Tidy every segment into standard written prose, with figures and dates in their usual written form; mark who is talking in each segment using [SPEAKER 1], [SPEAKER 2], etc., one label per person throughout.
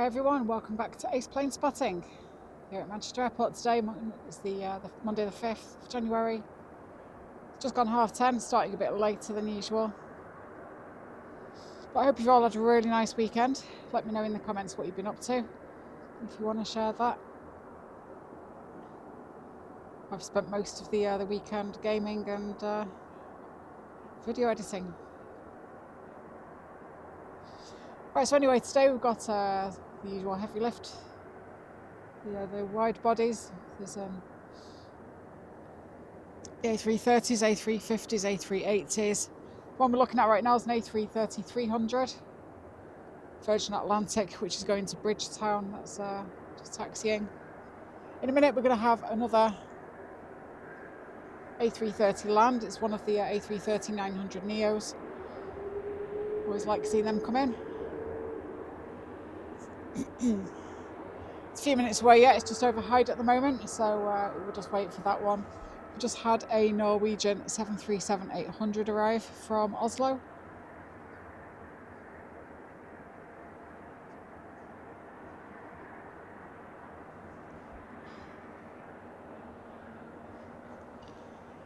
[SPEAKER 1] Hi everyone, welcome back to Planespotting here at Manchester Airport today. It's the Monday the 5th of January. It's just gone 10:30, starting a bit later than usual. But I hope you've all had a really nice weekend. Let me know in the comments what you've been up to, if you want to share that. I've spent most of the weekend gaming and video editing. Right, so anyway, today we've got the usual heavy lift, the wide bodies. There's the A330s, A350s, A380s. The one we're looking at right now is an A330-300 Virgin Atlantic, which is going to Bridgetown. That's just taxiing. In a minute, we're going to have another A330 land. It's one of the A330-900 Neos. Always like seeing them come in. It's a few minutes away yet. It's just over Hyde at the moment, so we'll just wait for that one. We just had a Norwegian 737-800 arrive from Oslo.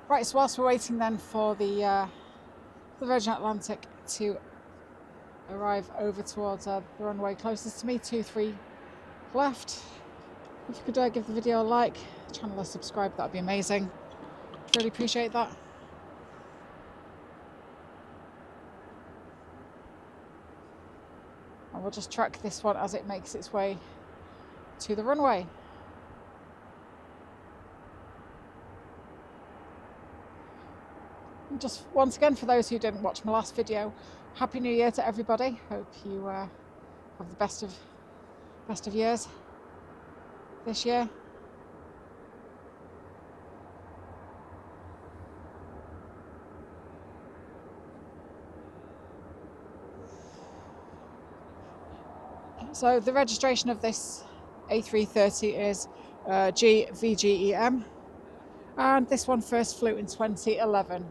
[SPEAKER 1] Right, so whilst we're waiting then for the Virgin Atlantic to arrive over towards the runway closest to me, 23 left. If you could give the video a like, channel a subscribe, that'd be amazing. Really appreciate that. And we'll just track this one as it makes its way to the runway. And just once again, for those who didn't watch my last video, Happy New Year to everybody. Hope you have the best of years this year. So the registration of this A330 is GVGEM, and this one first flew in 2011.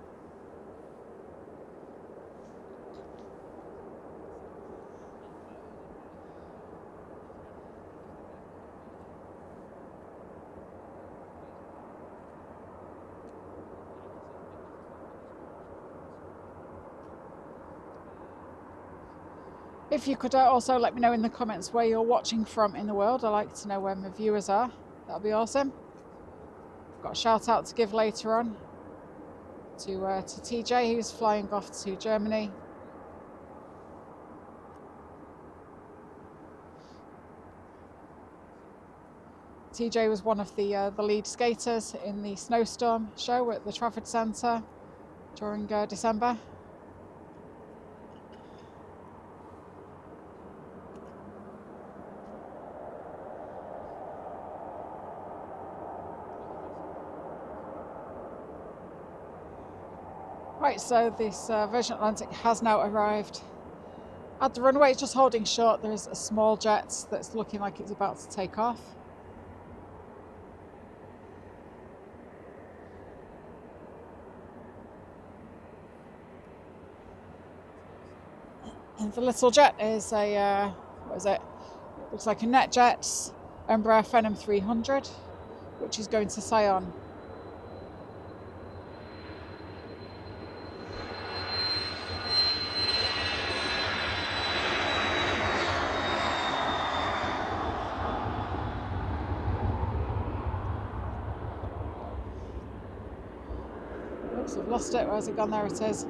[SPEAKER 1] If you could also let me know in the comments where you're watching from in the world. I like to know where my viewers are. That'll be awesome. I've got a shout out to give later on to TJ, who's flying off to Germany. TJ was one of the lead skaters in the snowstorm show at the Trafford Centre during December. Right, so this Virgin Atlantic has now arrived at the runway. It's just holding short. There is a small jet that's looking like it's about to take off. And the little jet is a, what is it? It looks like a NetJets Embraer Phenom 300, which is going to Sion. Oops, I've lost it. Where's it gone? There it is.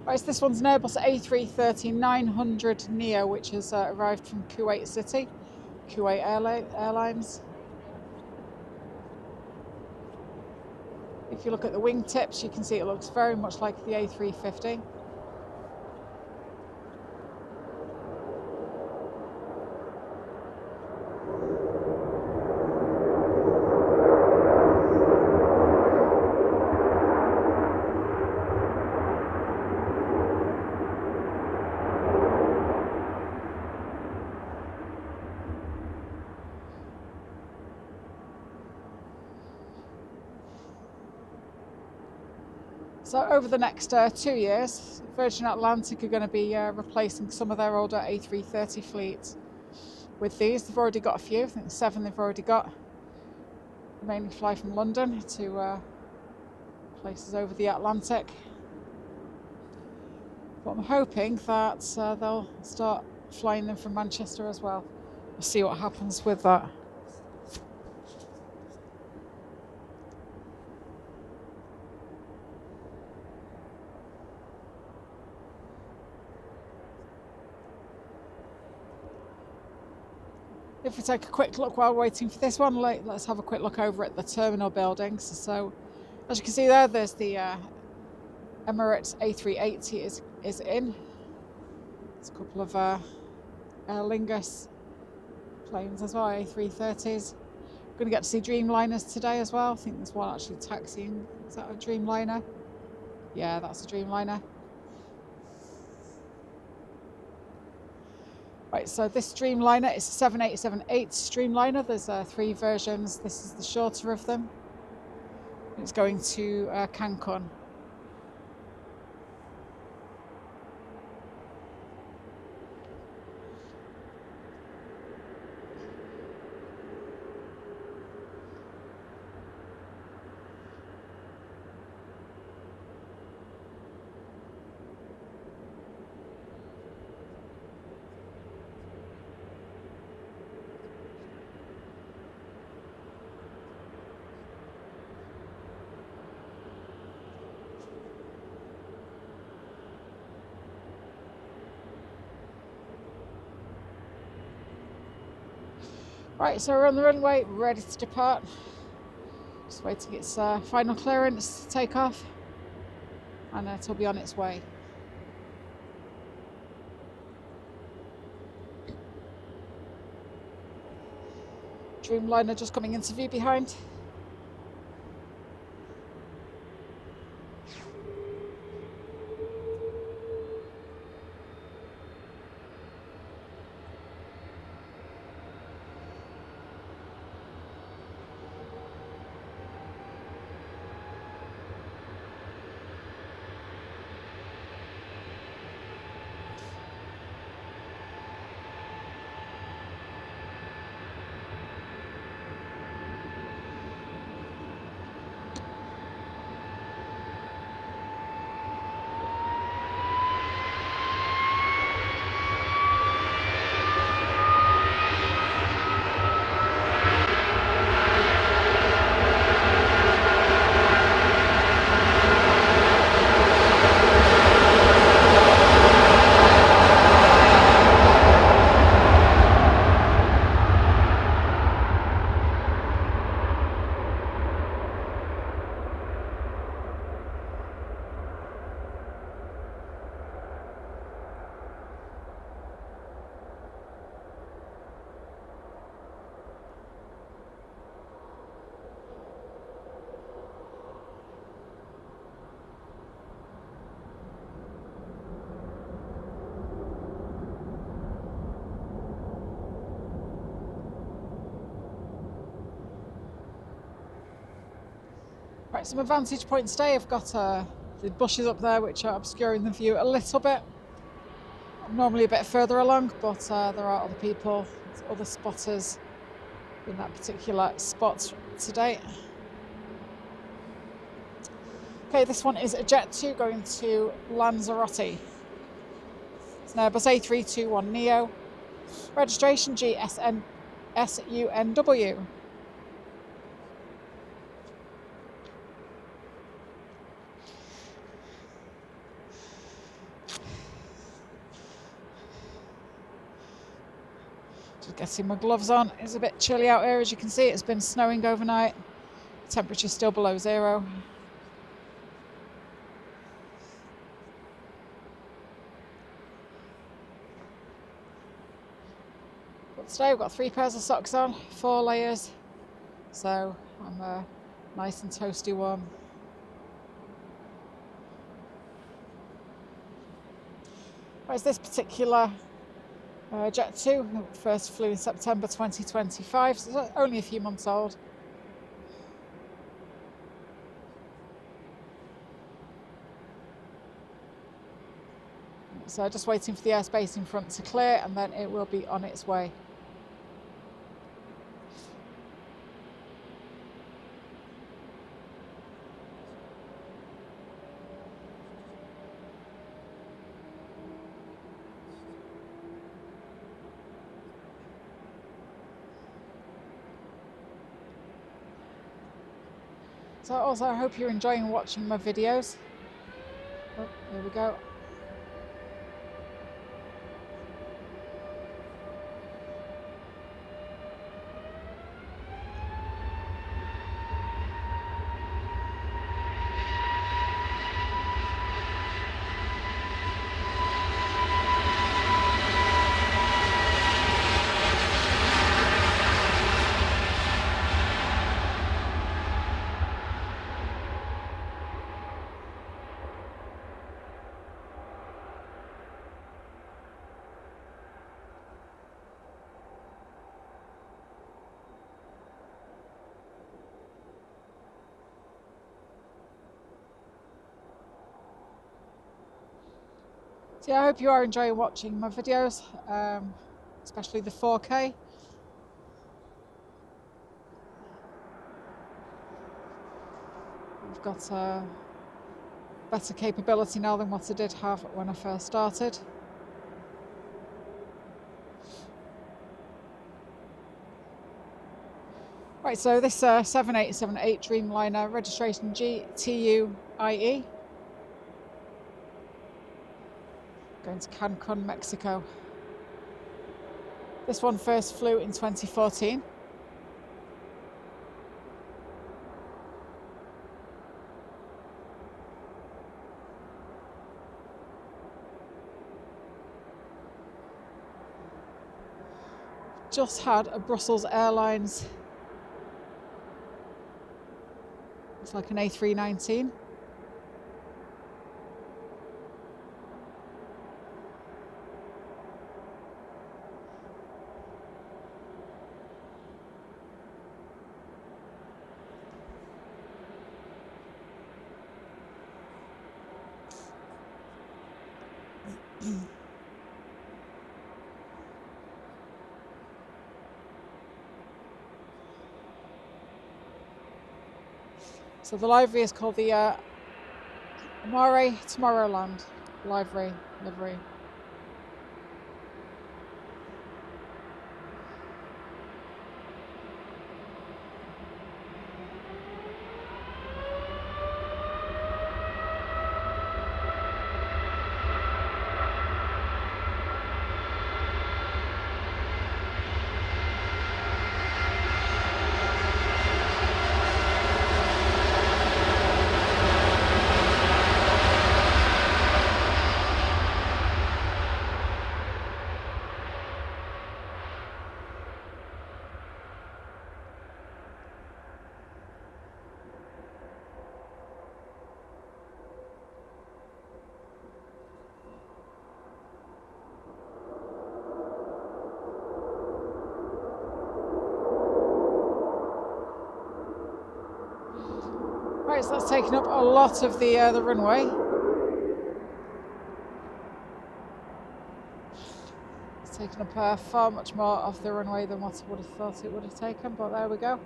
[SPEAKER 1] Right, so this one's an Airbus A330-900 Neo, which has arrived from Kuwait City, Kuwait Airlines. If you look at the wingtips, you can see it looks very much like the A350. So over the next 2 years, Virgin Atlantic are going to be replacing some of their older A330 fleet with these. They've already got a few, I think 7 they've already got. They mainly fly from London to places over the Atlantic. But I'm hoping that they'll start flying them from Manchester as well. We'll see what happens with that. If we take a quick look while waiting for this one, let's have a quick look over at the terminal buildings. So, as you can see there, there's the Emirates A380 is in. There's a couple of Aer Lingus planes as well, A330s. We're going to get to see Dreamliners today as well. I think there's one actually taxiing. Is that a Dreamliner? Yeah, that's a Dreamliner. Right, so this Dreamliner is a 7878 Dreamliner. There's 3 versions. This is the shorter of them. It's going to Cancun. Right, so we're on the runway, ready to depart. Just waiting its final clearance to take off, and it'll be on its way. Dreamliner just coming into view behind. Right, some advantage points today. I've got the bushes up there which are obscuring the view a little bit. I'm normally a bit further along, but there are other people, other spotters in that particular spot today. Okay, this one is a Jet 2 going to Lanzarote. It's an Airbus A321 Neo. Registration GSN SUNW. Just getting my gloves on. It's a bit chilly out here, as you can see. It's been snowing overnight. Temperature's still below 0. But today we've got 3 pairs of socks on, 4 layers, so I'm nice and toasty warm. Whereas this particular Jet 2 first flew in September 2025, so it's only a few months old. So just waiting for the airspace in front to clear, and then it will be on its way. So also I hope you're enjoying watching my videos. Oh, here we go. So yeah, I hope you are enjoying watching my videos, especially the 4K. We've got better capability now than what I did have when I first started. Right, so this 7878 Dreamliner, registration GTUIE, going to Cancun, Mexico. This one first flew in 2014. Just had a Brussels Airlines, it's like an A319. So the livery is called the Amare Tomorrowland livery. Right, so that's taken up a lot of the runway. It's taken up far much more of the runway than what I would have thought it would have taken, but there we go.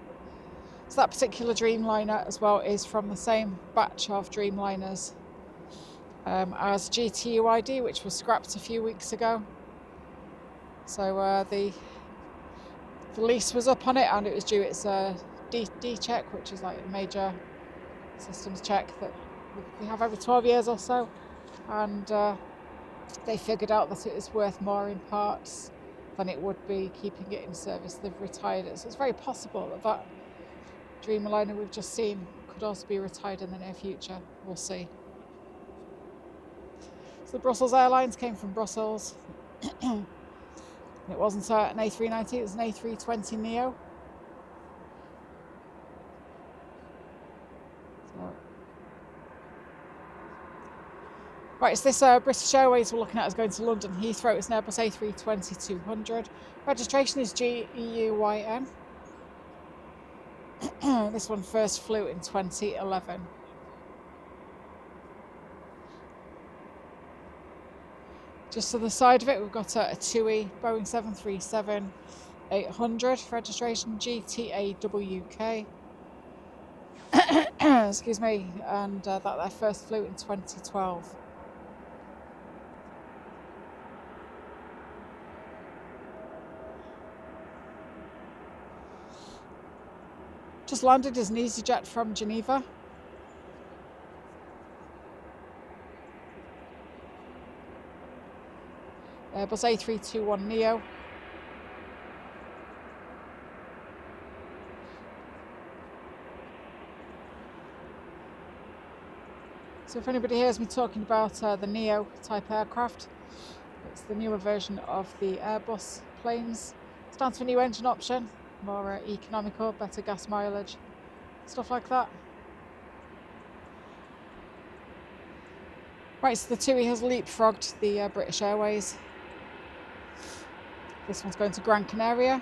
[SPEAKER 1] So that particular Dreamliner as well is from the same batch of Dreamliners as GTUID, which was scrapped a few weeks ago. So the lease was up on it, and it was due its D check, which is like a major systems check that we have every 12 years or so, and they figured out that it is worth more in parts than it would be keeping it in service. They've retired it, so it's very possible that that Dreamliner we've just seen could also be retired in the near future. We'll see. So the Brussels Airlines came from Brussels. It wasn't an A319, it was an A320 Neo. Right, so this British Airways we're looking at is going to London Heathrow. It's an Airbus A320-200. Registration is GEUYN. This one first flew in 2011. Just to the side of it, we've got a TUI Boeing 737-800 registration GTAWK. Excuse me, and that their first flew in 2012. Just landed as an EasyJet from Geneva. Airbus A321neo. So if anybody hears me talking about the Neo type aircraft, it's the newer version of the Airbus planes. Stands for new engine option, more economical, better gas mileage, stuff like that. Right, so the TUI has leapfrogged the British Airways. This one's going to Gran Canaria.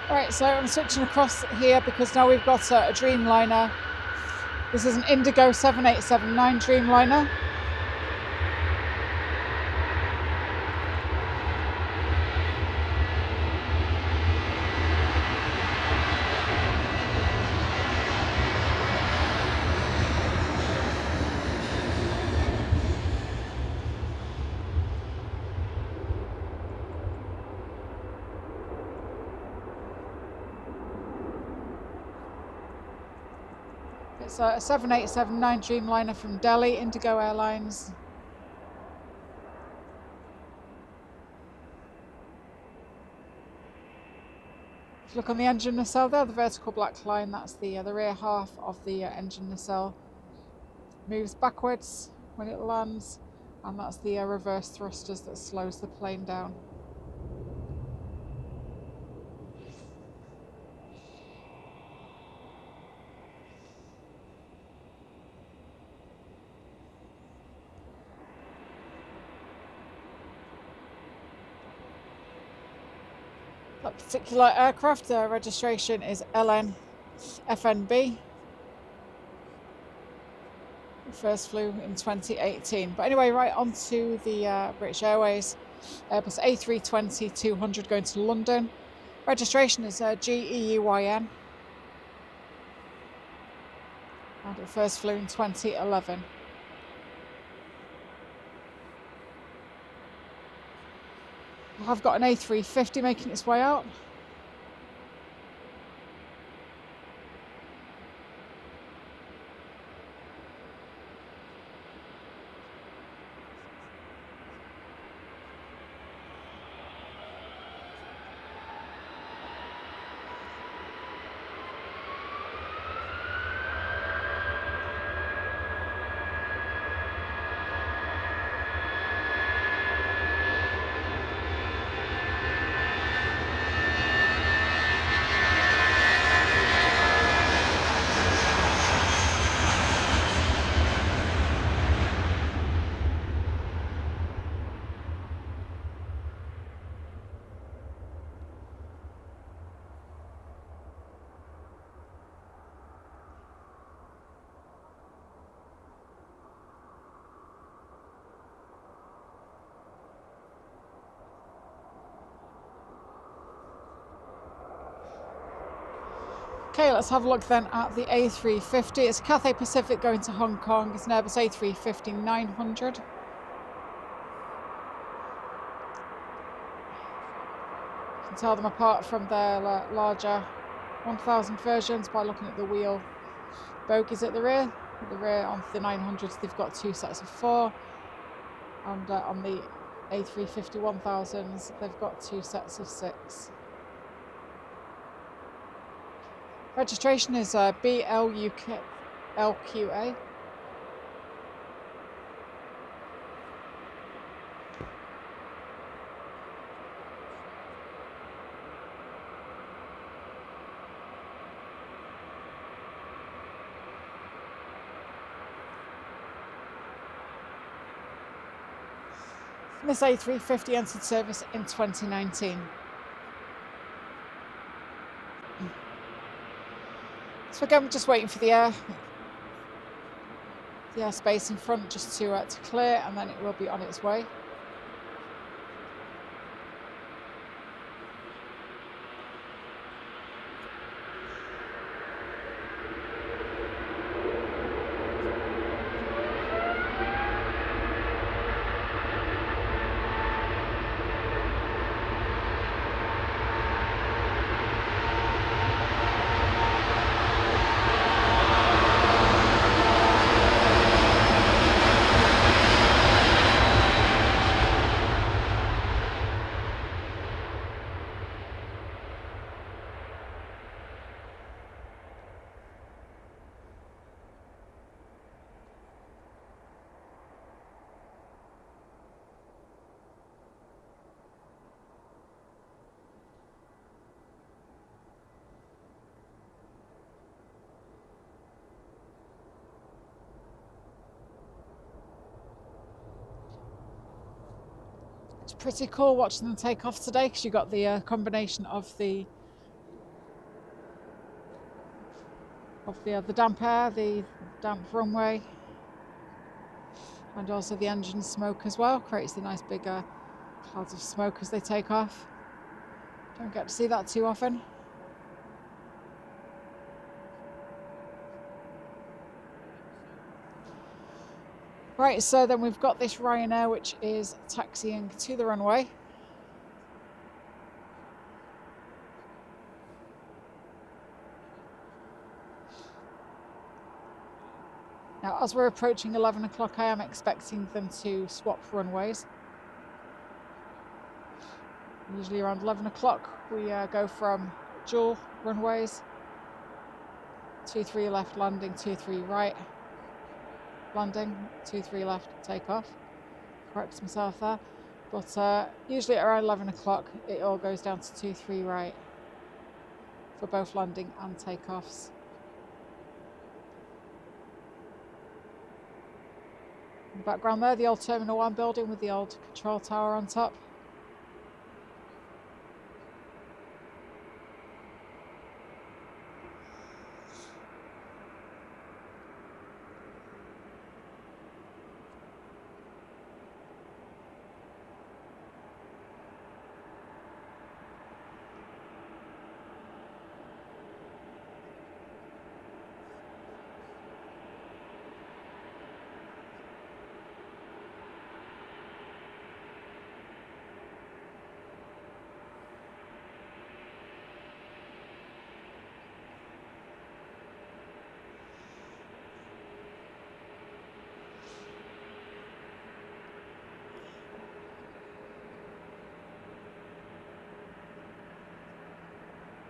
[SPEAKER 1] Right, so I'm switching across here because now we've got a Dreamliner. This is an Indigo 7879 Dreamliner. It's a 7879 Dreamliner from Delhi, Indigo Airlines. If you look on the engine nacelle there, the vertical black line, that's the rear half of the engine nacelle. Moves backwards when it lands, and that's the reverse thrusters that slows the plane down. That particular aircraft, the registration is LNFNB. First flew in 2018. But anyway, right on to the British Airways. Airbus A320-200 going to London. Registration is GEUYN. And it first flew in 2011. I've got an A350 making its way out. Okay, let's have a look then at the A350. It's Cathay Pacific going to Hong Kong. It's an Airbus A350-900. You can tell them apart from their larger 1000 versions by looking at the wheel bogies at the rear. At the rear on the 900s, they've got 2 sets of 4, and on the A350-1000s, they've got 2 sets of 6. Registration is BLUQA. This A350 entered service in 2019. So again, we're just waiting for the airspace in front just to clear, and then it will be on its way. It's pretty cool watching them take off today, because you got the combination of the damp air, the damp runway, and also the engine smoke as well. Creates the nice big clouds of smoke as they take off. Don't get to see that too often. Right, so then we've got this Ryanair which is taxiing to the runway. Now, as we're approaching 11 o'clock, I am expecting them to swap runways. Usually around 11 o'clock, we go from dual runways, 23 left landing, 23 right landing, 23 left takeoff. Correct myself there. But usually at around 11 o'clock, it all goes down to 23 right for both landing and takeoffs. In the background there, the old Terminal 1 building with the old control tower on top.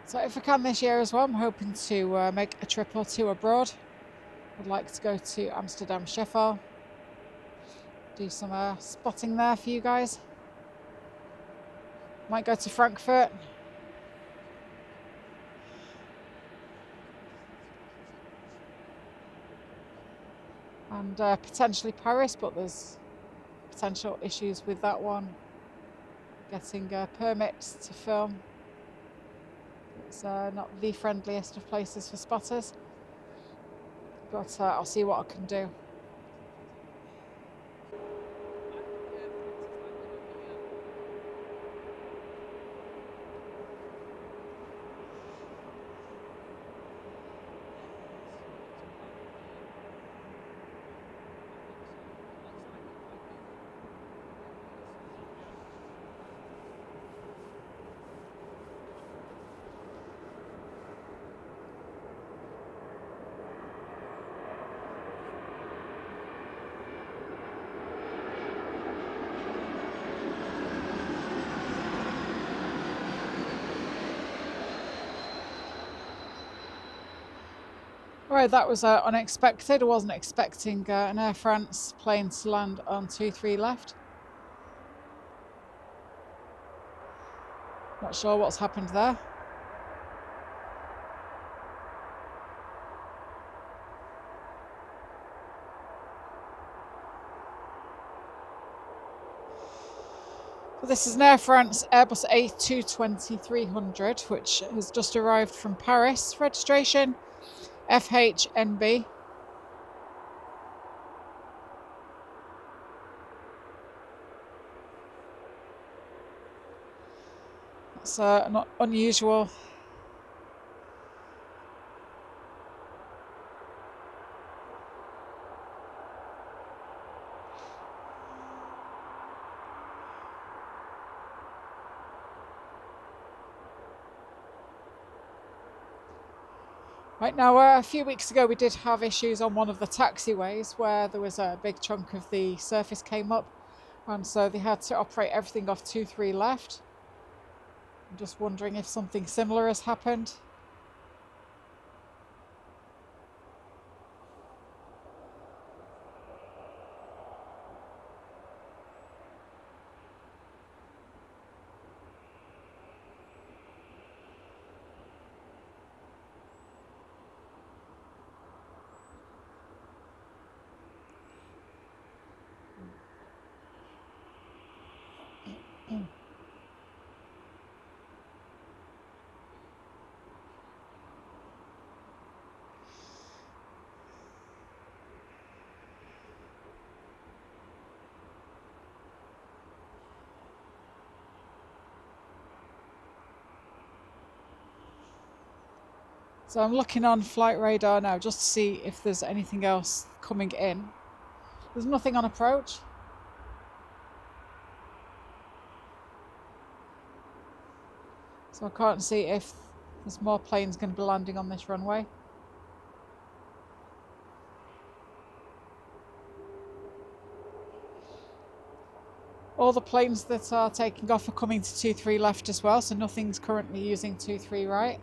[SPEAKER 1] So if I can this year as well, I'm hoping to make a trip or two abroad. I'd like to go to Amsterdam, Schiphol, do some spotting there for you guys. Might go to Frankfurt. And potentially Paris, but there's potential issues with that one. Getting permits to film. It's not the friendliest of places for spotters, but I'll see what I can do. Right, that was unexpected. I wasn't expecting an Air France plane to land on 23 left. Not sure what's happened there. So this is an Air France Airbus A220-300, which has just arrived from Paris. Registration FHNB. That's not unusual. Right now, a few weeks ago we did have issues on one of the taxiways where there was a big chunk of the surface came up, and so they had to operate everything off 23 left. I'm just wondering if something similar has happened. So I'm looking on flight radar now just to see if there's anything else coming in. There's nothing on approach. So I can't see if there's more planes going to be landing on this runway. All the planes that are taking off are coming to 23 left as well, so nothing's currently using 23 right.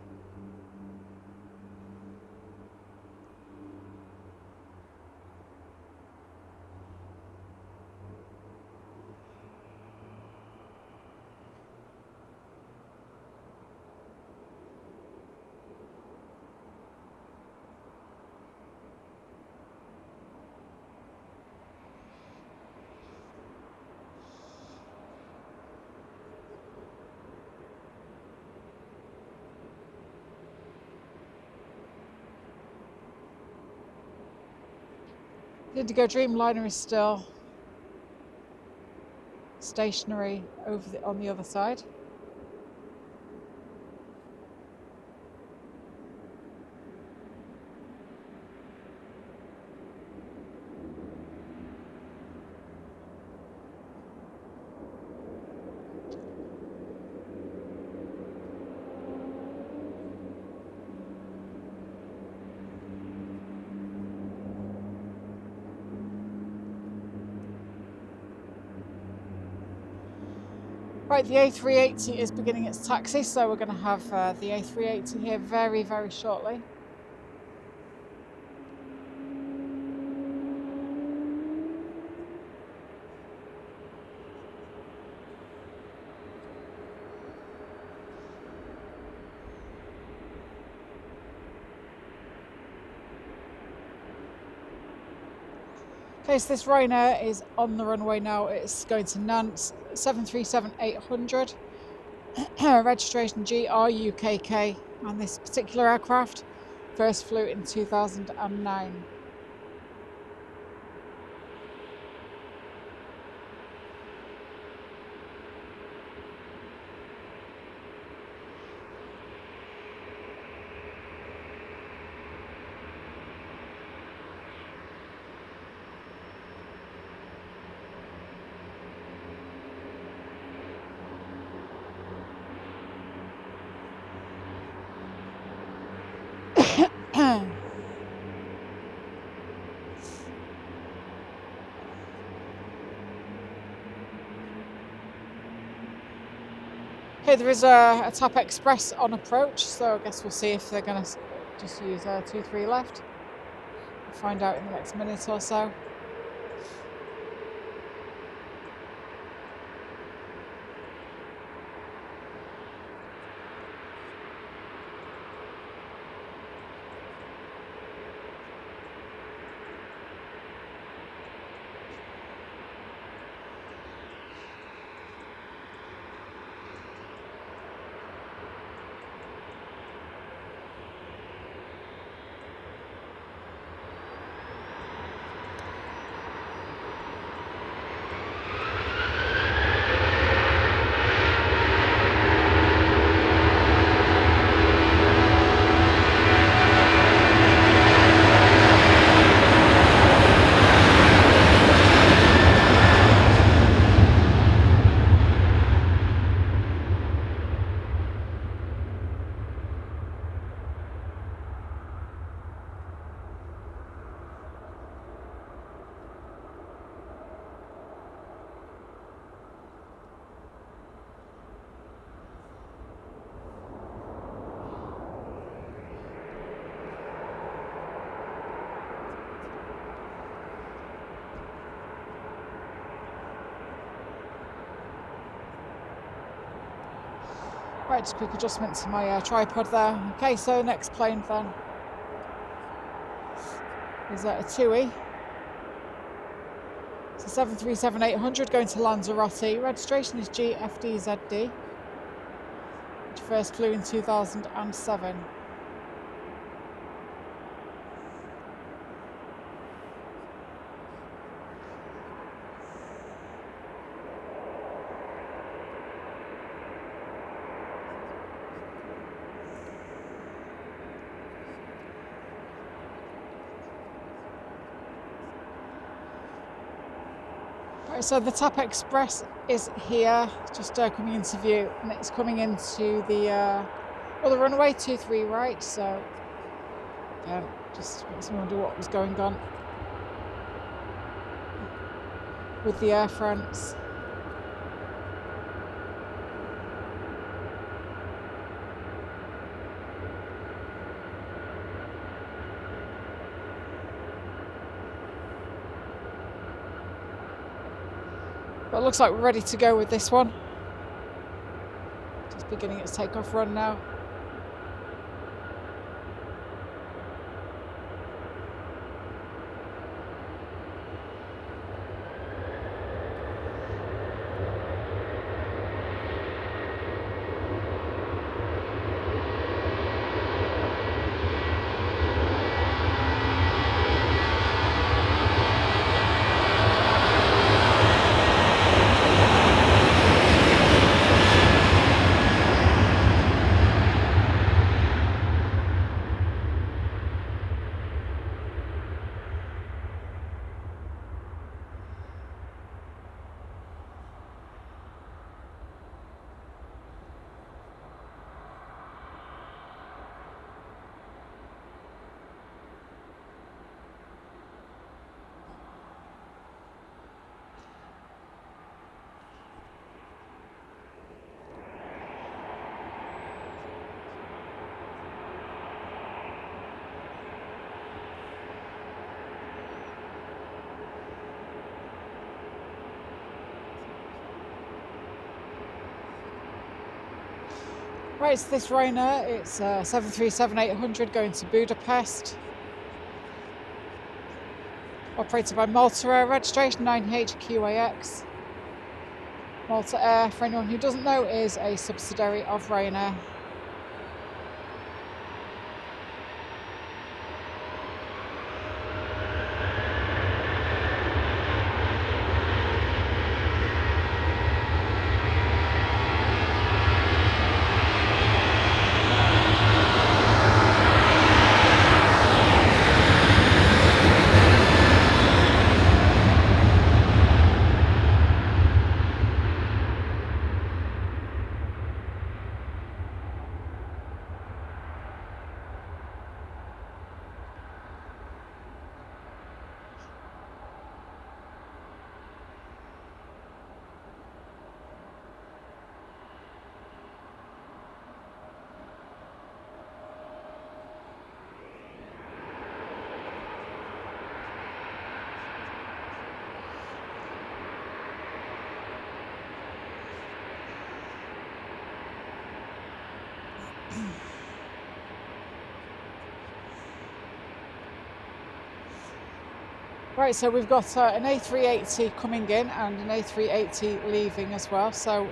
[SPEAKER 1] The Indigo Dreamliner is still stationary on the other side. Right, the A380 is beginning its taxi, so we're going to have the A380 here very, very shortly. Okay, so this Ryanair is on the runway now. It's going to Nantes, 737-800, registration GRUKK, and this particular aircraft first flew in 2009. Okay, there is a TAP Express on approach, so I guess we'll see if they're going to just use 23 left. find out in the next minute or so. Right, just a quick adjustment to my tripod there. Okay, so next plane then is a TUI. It's a 737-800 going to Lanzarote. Registration is GFDZD, which first flew in 2007. So the TAP Express is here, just coming into view, and it's coming into the runway 23 right. So just makes me wonder what was going on with the Air France. But it looks like we're ready to go with this one. Just beginning its takeoff run now. Right, it's this Ryanair. It's 737-800 going to Budapest. Operated by Malta Air, registration 9HQAX. Malta Air, for anyone who doesn't know, is a subsidiary of Ryanair. Right, so we've got an A380 coming in and an A380 leaving as well. So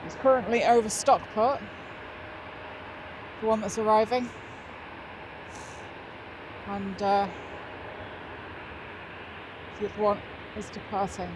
[SPEAKER 1] it's currently over Stockport, the one that's arriving. And the other one is departing.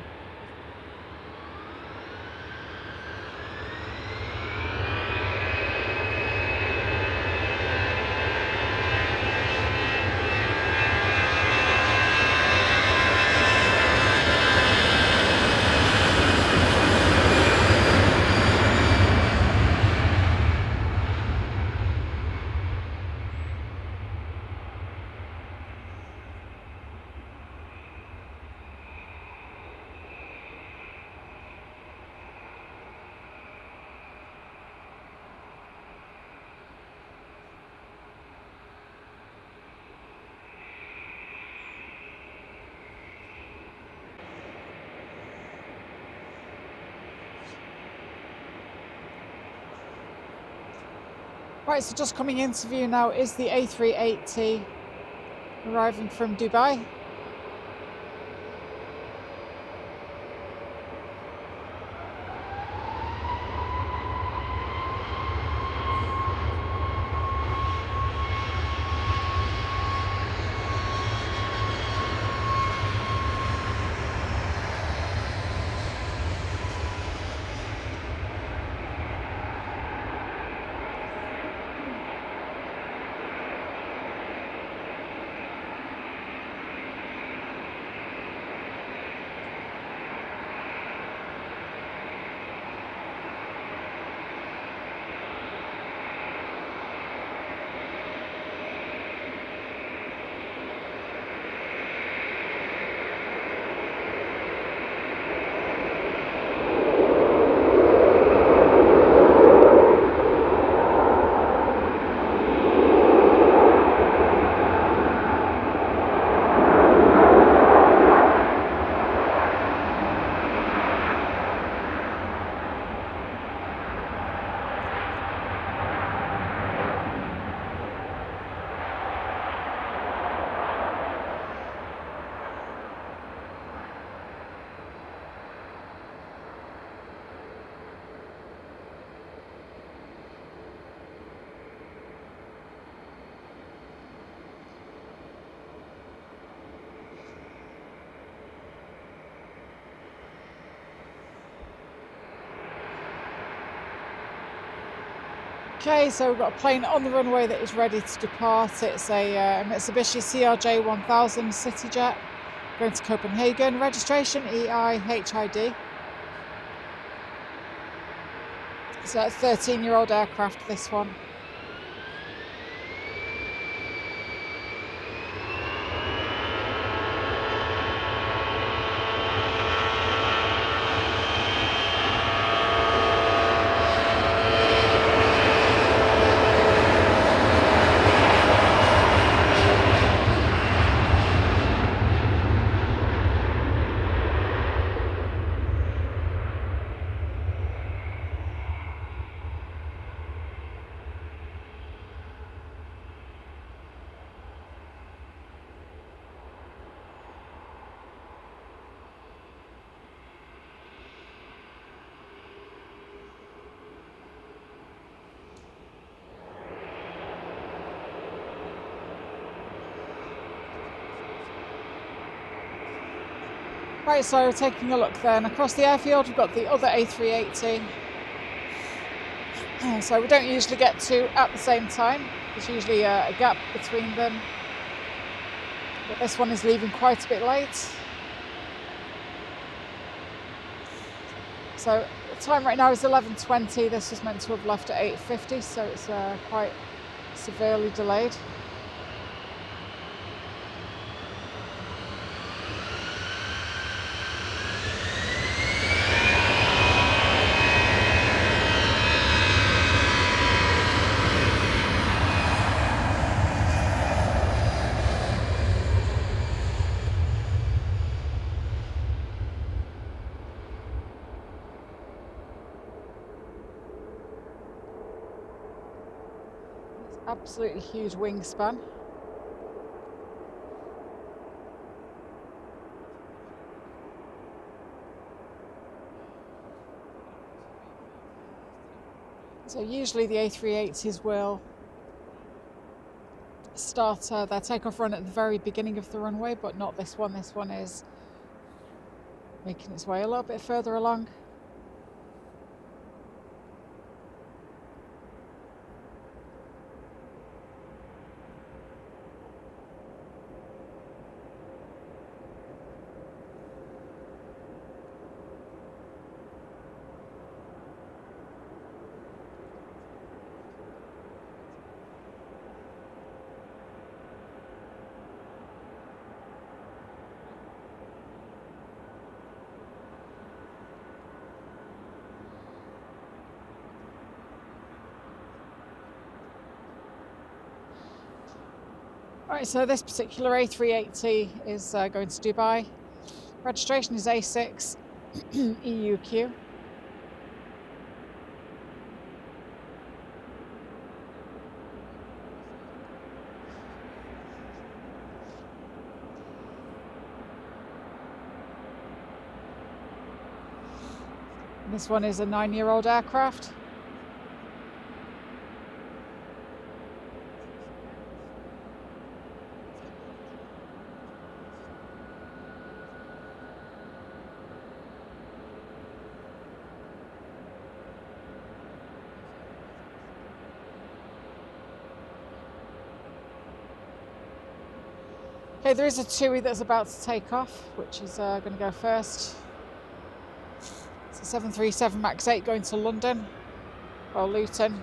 [SPEAKER 1] Right, so just coming into view now is the A380 arriving from Dubai. Okay, so we've got a plane on the runway that is ready to depart. It's a Mitsubishi CRJ 1000 CityJet going to Copenhagen. Registration EIHID. It's a 13-year-old aircraft, this one. Right, so taking a look then, across the airfield we've got the other A380. So we don't usually get two at the same time. There's usually a gap between them. But this one is leaving quite a bit late. So the time right now is 11:20. This was meant to have left at 8:50, so it's quite severely delayed. Absolutely huge wingspan. So usually the A380s will start their takeoff run at the very beginning of the runway, but not this one. This one is making its way a little bit further along. Right, so this particular A380 is going to Dubai. Registration is A6 EUQ. This one is a 9-year-old aircraft. Okay, there is a TUI that's about to take off, which is going to go first. It's a 737 MAX 8 going to London, or Luton,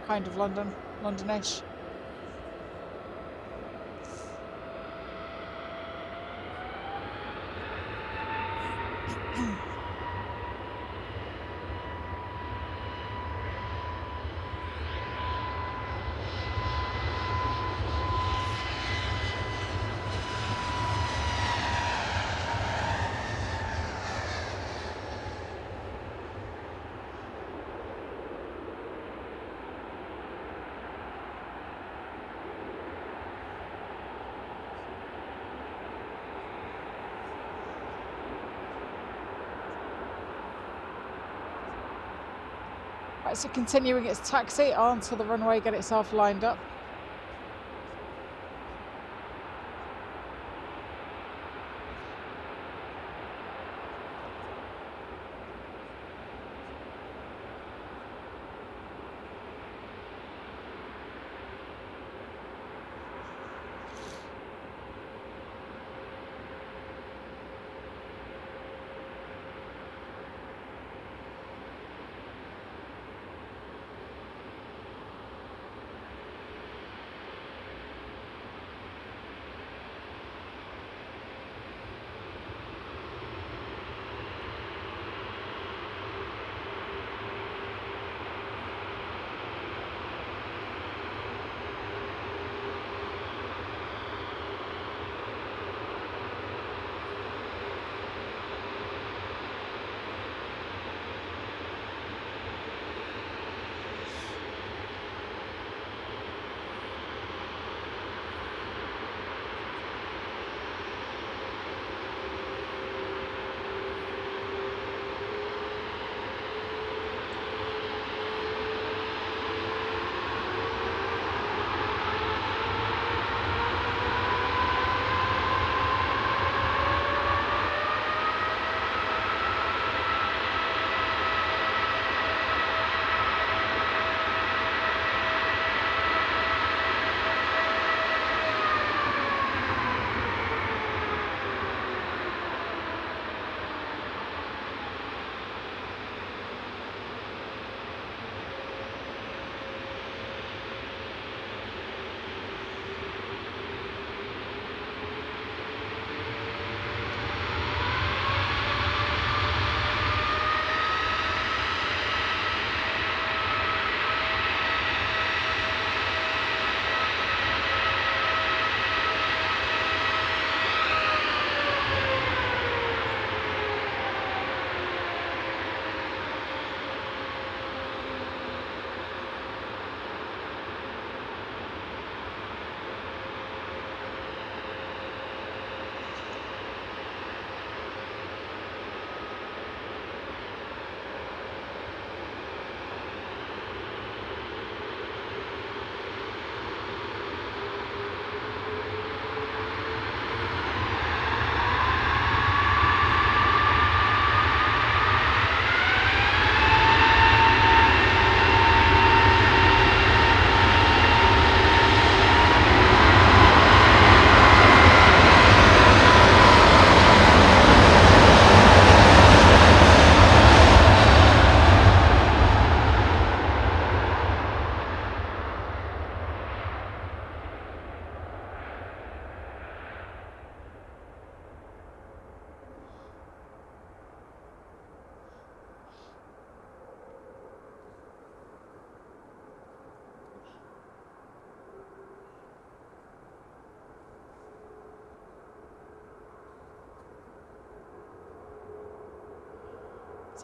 [SPEAKER 1] kind of London, Londonish. Right, so continuing its taxi onto the runway, get itself lined up.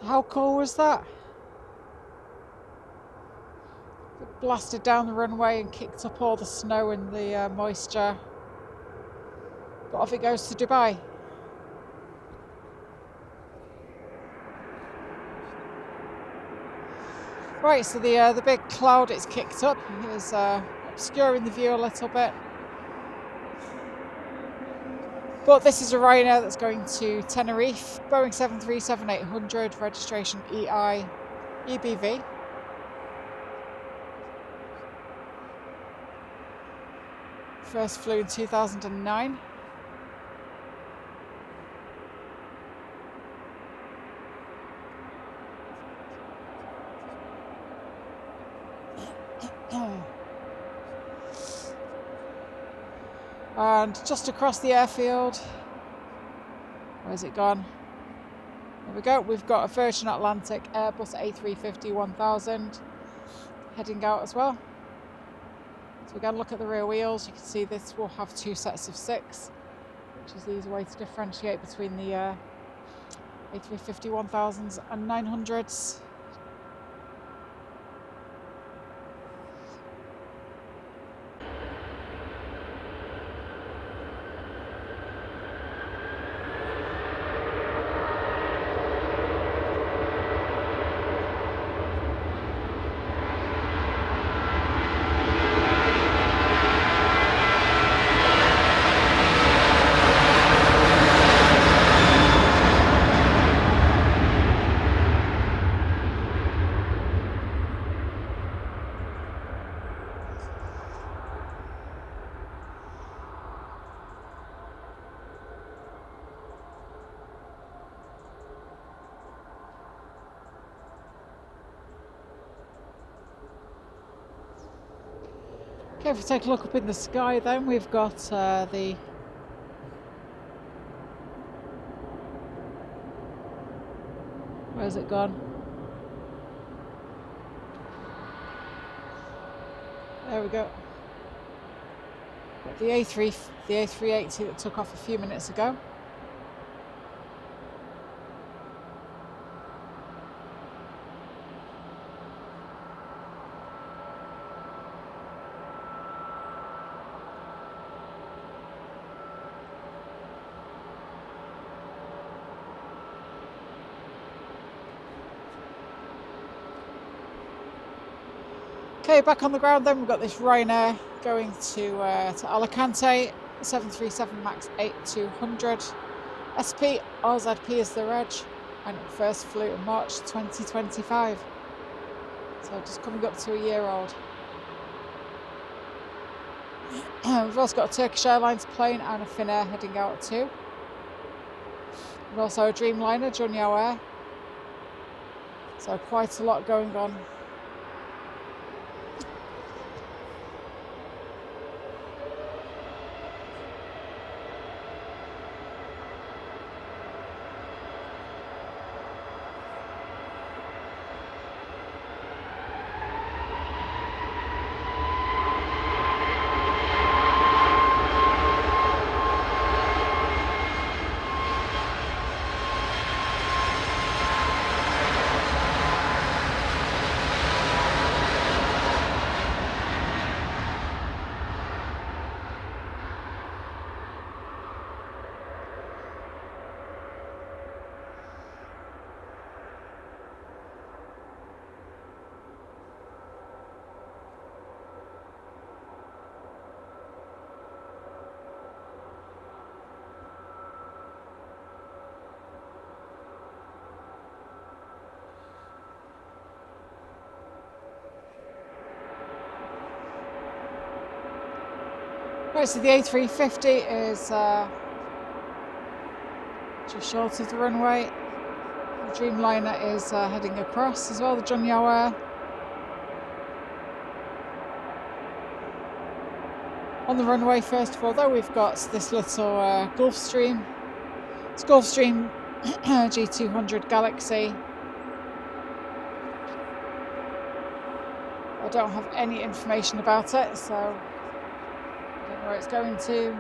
[SPEAKER 1] How cool was that? It blasted down the runway and kicked up all the snow and the moisture. But off it goes to Dubai. Right, so the big cloud it's kicked up is obscuring the view a little bit. But this is a Ryanair that's going to Tenerife, Boeing 737-800, registration EI, EBV. First flew in 2009. And just across the airfield, where's it gone? There we go, we've got a Virgin Atlantic Airbus A350-1000 heading out as well. So again, look at the rear wheels, you can see this will have 2 sets of 6, which is the easy way to differentiate between the A350-1000s and 900s. Okay, if we take a look up in the sky then, we've got the where's it gone? There we go. Got the A380 that took off a few minutes ago. Okay, back on the ground then, we've got this Ryanair going to Alicante, 737 MAX 8200, SP RZP is the reg, and it first flew in March 2025. So just coming up to a year old. We've also got a Turkish Airlines plane and a Finnair heading out too. We've also a Dreamliner, Junyao Air. So quite a lot going on. Right, so the A350 is just short of the runway. The Dreamliner is heading across as well, the Junyao Air. On the runway, first of all, though, we've got this little Gulfstream. It's Gulfstream G200 Galaxy. I don't have any information about it, so I don't know where it's going to.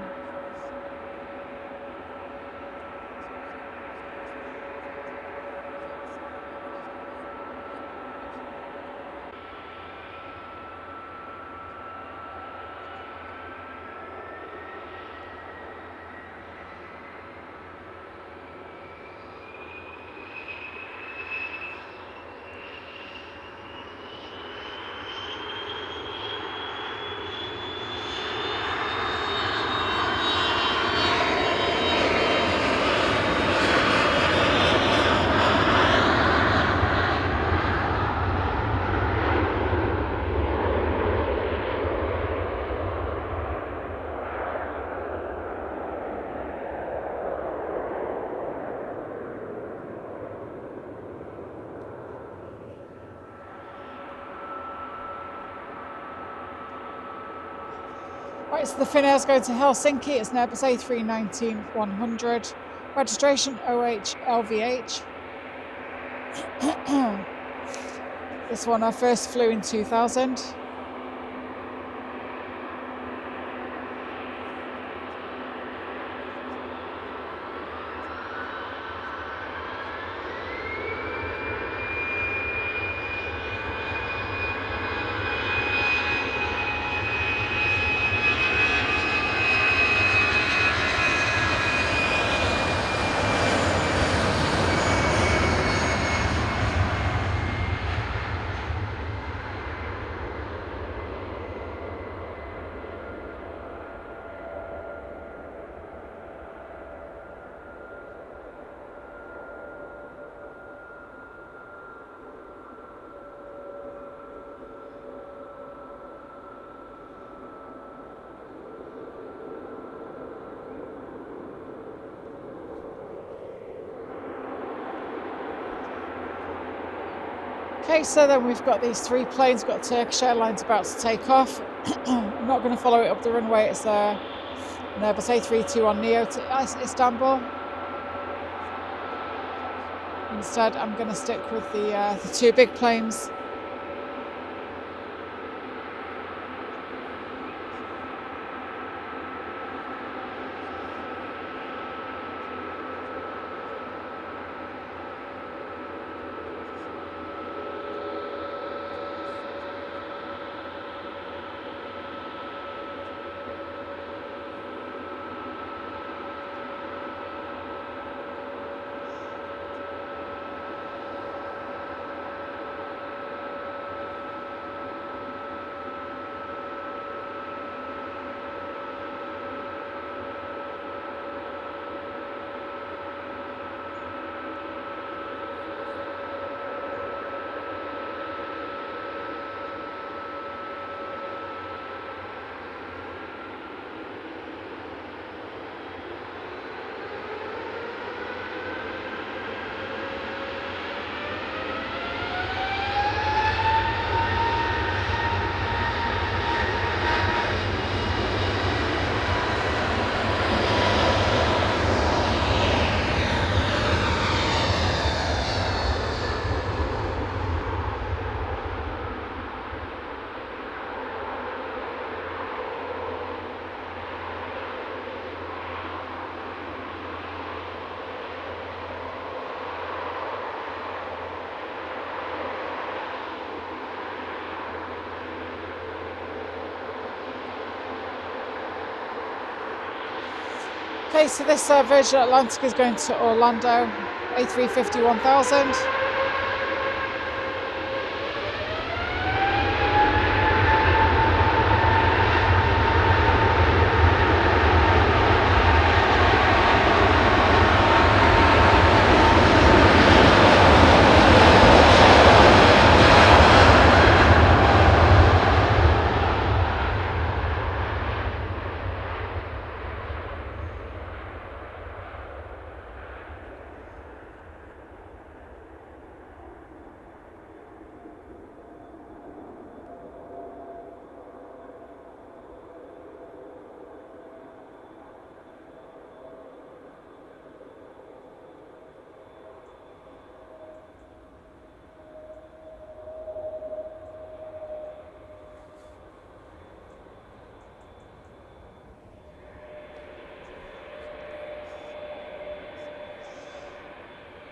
[SPEAKER 1] Right, so the Finnair's going to Helsinki. It's an Airbus A319-100. Registration OHLVH. This one I first flew in 2000. Okay, so then we've got these 3 planes. We've got Turkish Airlines about to take off. I'm not going to follow it up the runway. It's an Airbus A321 Neo to Istanbul. Instead, I'm going to stick with the 2 big planes. Okay, so this Virgin Atlantic is going to Orlando, A350-1000.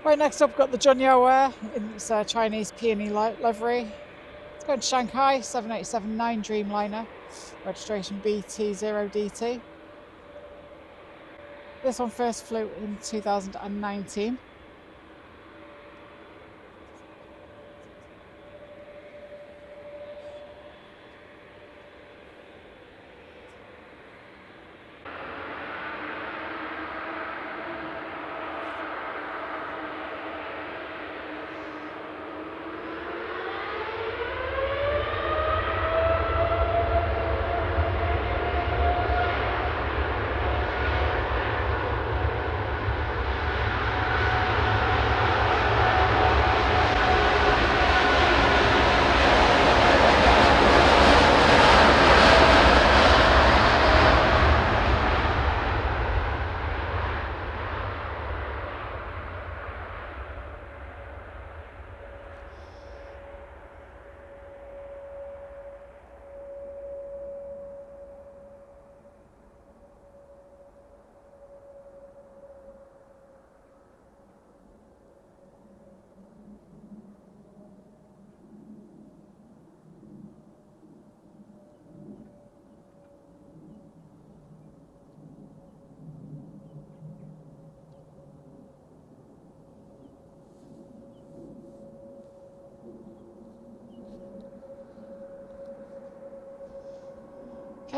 [SPEAKER 1] Right, next up, we've got the Junyao Air in its Chinese peony livery. It's going to Shanghai, 7879 Dreamliner, registration BT0DT. This one first flew in 2019.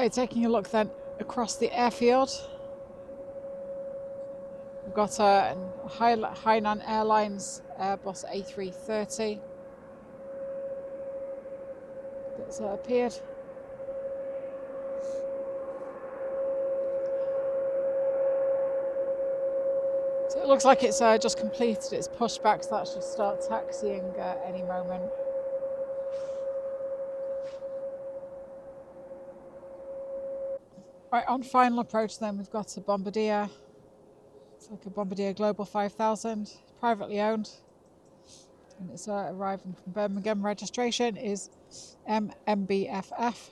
[SPEAKER 1] Okay, taking a look then across the airfield. We've got Hainan Airlines Airbus A330 that's appeared. So it looks like it's just completed its pushback, so that should start taxiing any moment. Right, on final approach then, we've got a Bombardier. It's like a Bombardier Global 5000, privately owned. And it's arriving from Birmingham. Registration is MMBFF.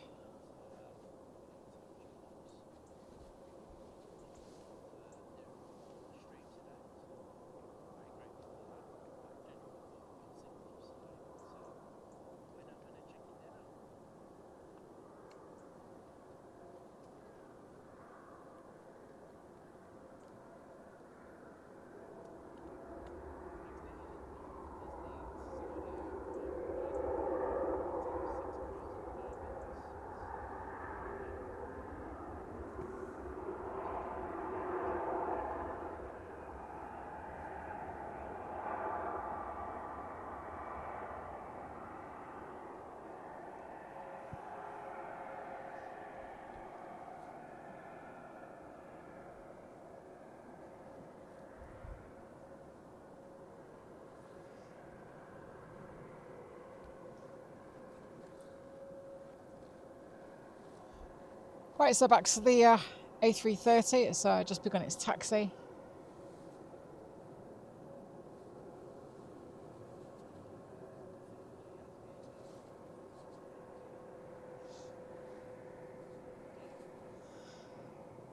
[SPEAKER 1] Right, so back to the A330. It's just begun its taxi.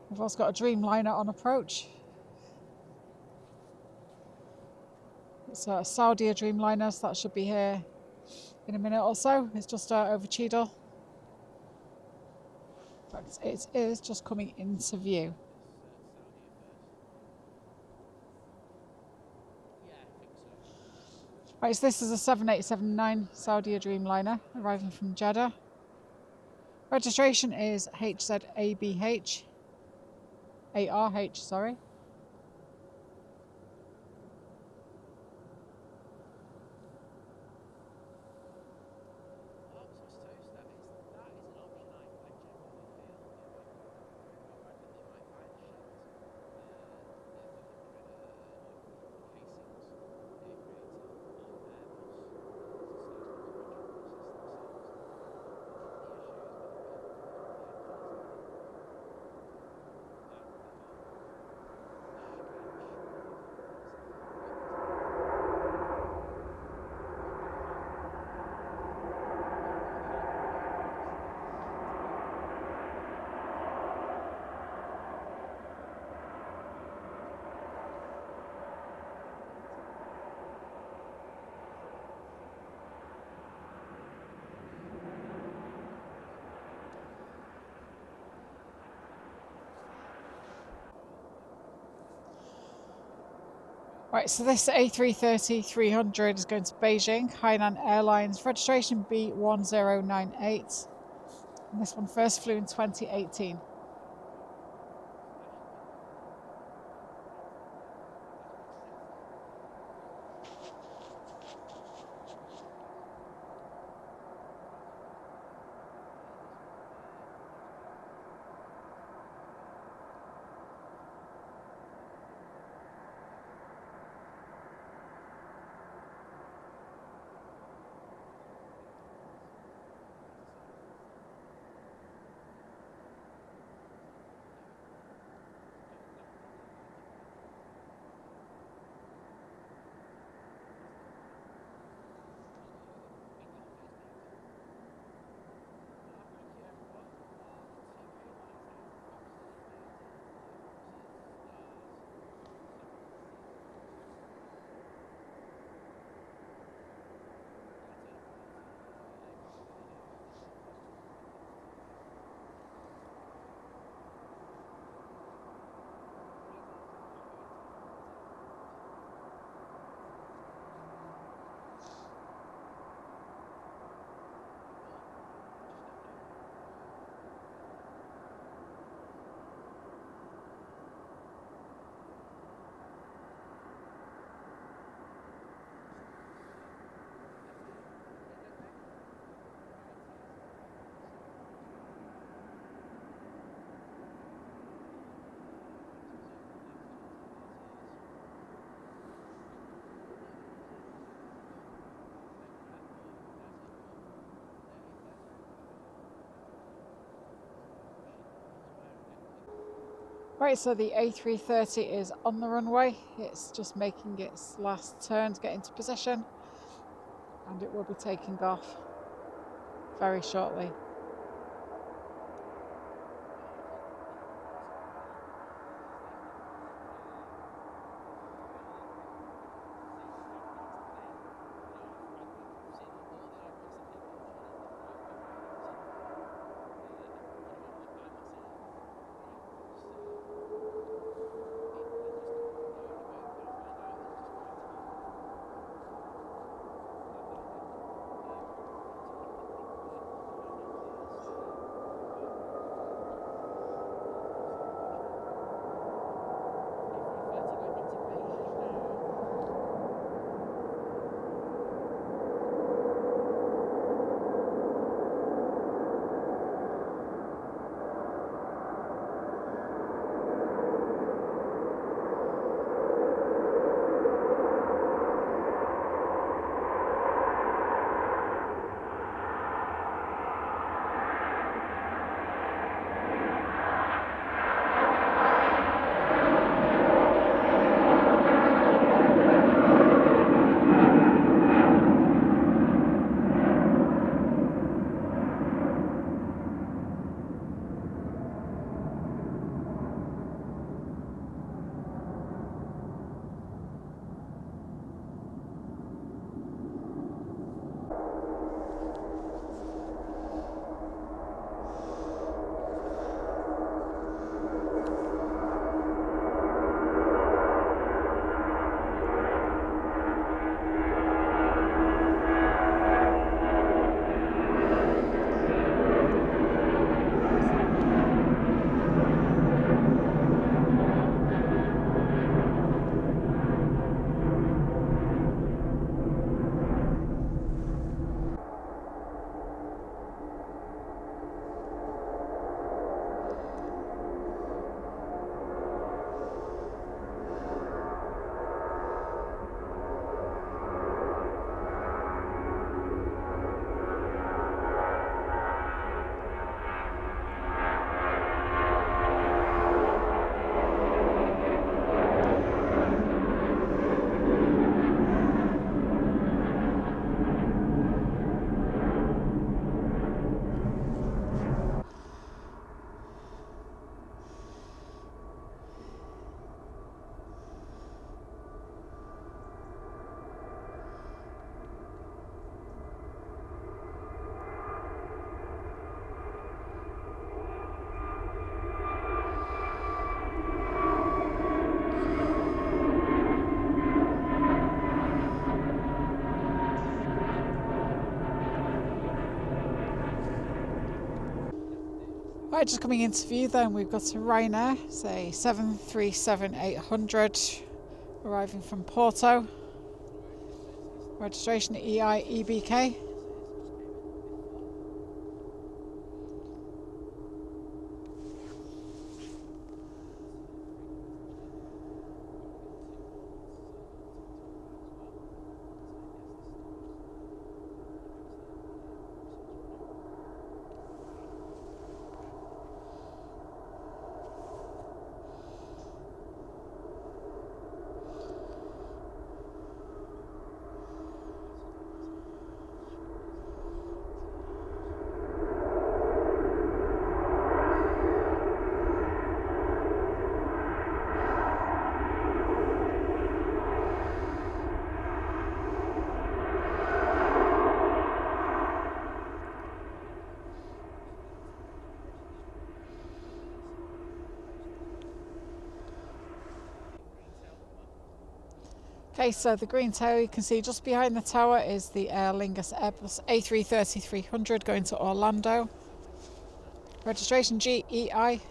[SPEAKER 1] We've also got a Dreamliner on approach. It's a Saudi Dreamliner, so that should be here in a minute or so. It's just over Cheadle. In fact, it is just coming into view. Right, so this is a 7879 Saudi Dreamliner arriving from Jeddah. Registration is HZABH. ARH, sorry. Right, so this A330-300 is going to Beijing, Hainan Airlines, registration B1098. And this one first flew in 2018. Right, so the A330 is on the runway. It's just making its last turn to get into position, and it will be taking off very shortly. Right, just coming into view then, we've got a Ryanair, say 737-800, arriving from Porto. Registration EI-EBK. Okay, so the green tower you can see just behind the tower is the Aer Lingus Airbus A330-300 going to Orlando. Registration GEILA.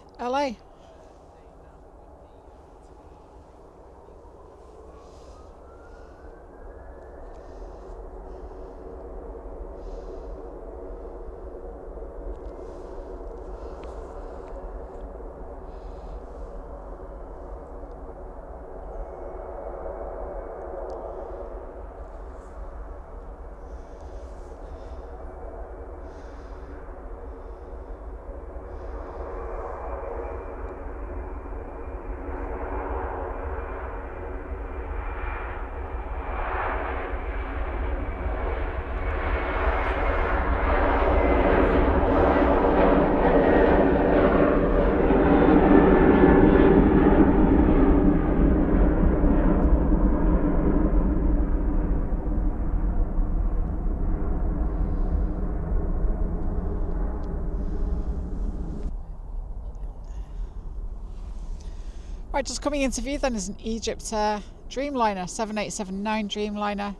[SPEAKER 1] Right, just coming into view then is an Egypt Air Dreamliner, 7879 Dreamliner,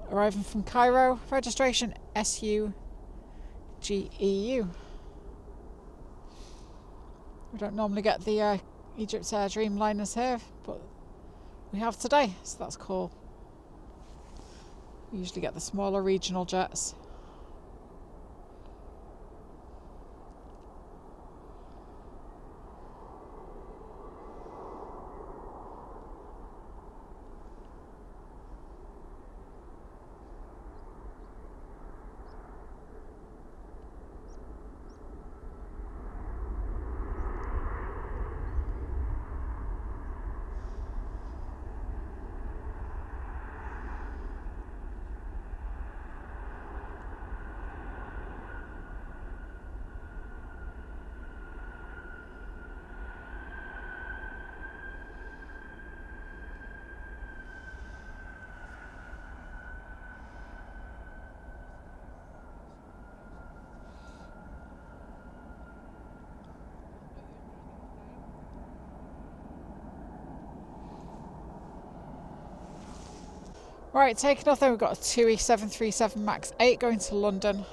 [SPEAKER 1] arriving from Cairo, registration SUGEU. We don't normally get the Egypt Air Dreamliners here, but we have today, so that's cool. We usually get the smaller regional jets. Right, taking off then, we've got a TUI 737 MAX 8 going to London.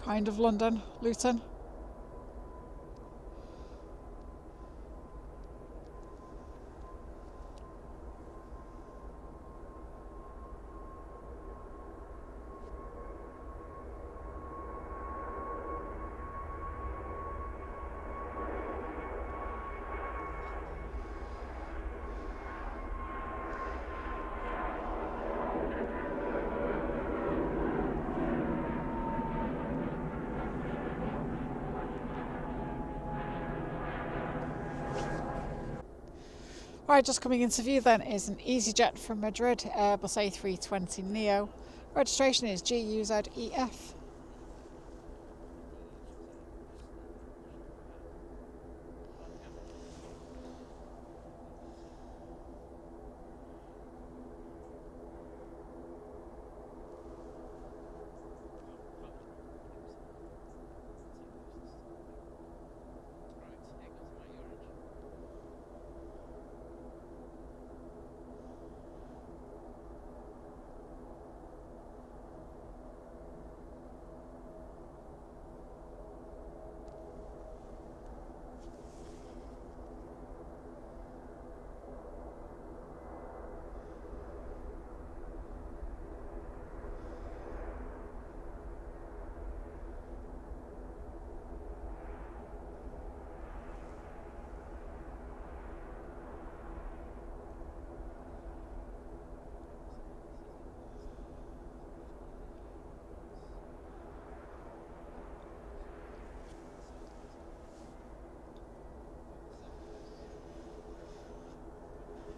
[SPEAKER 1] Kind of London, Luton. Right, just coming into view then is an EasyJet from Madrid, Airbus A320neo. Registration is GUZEF.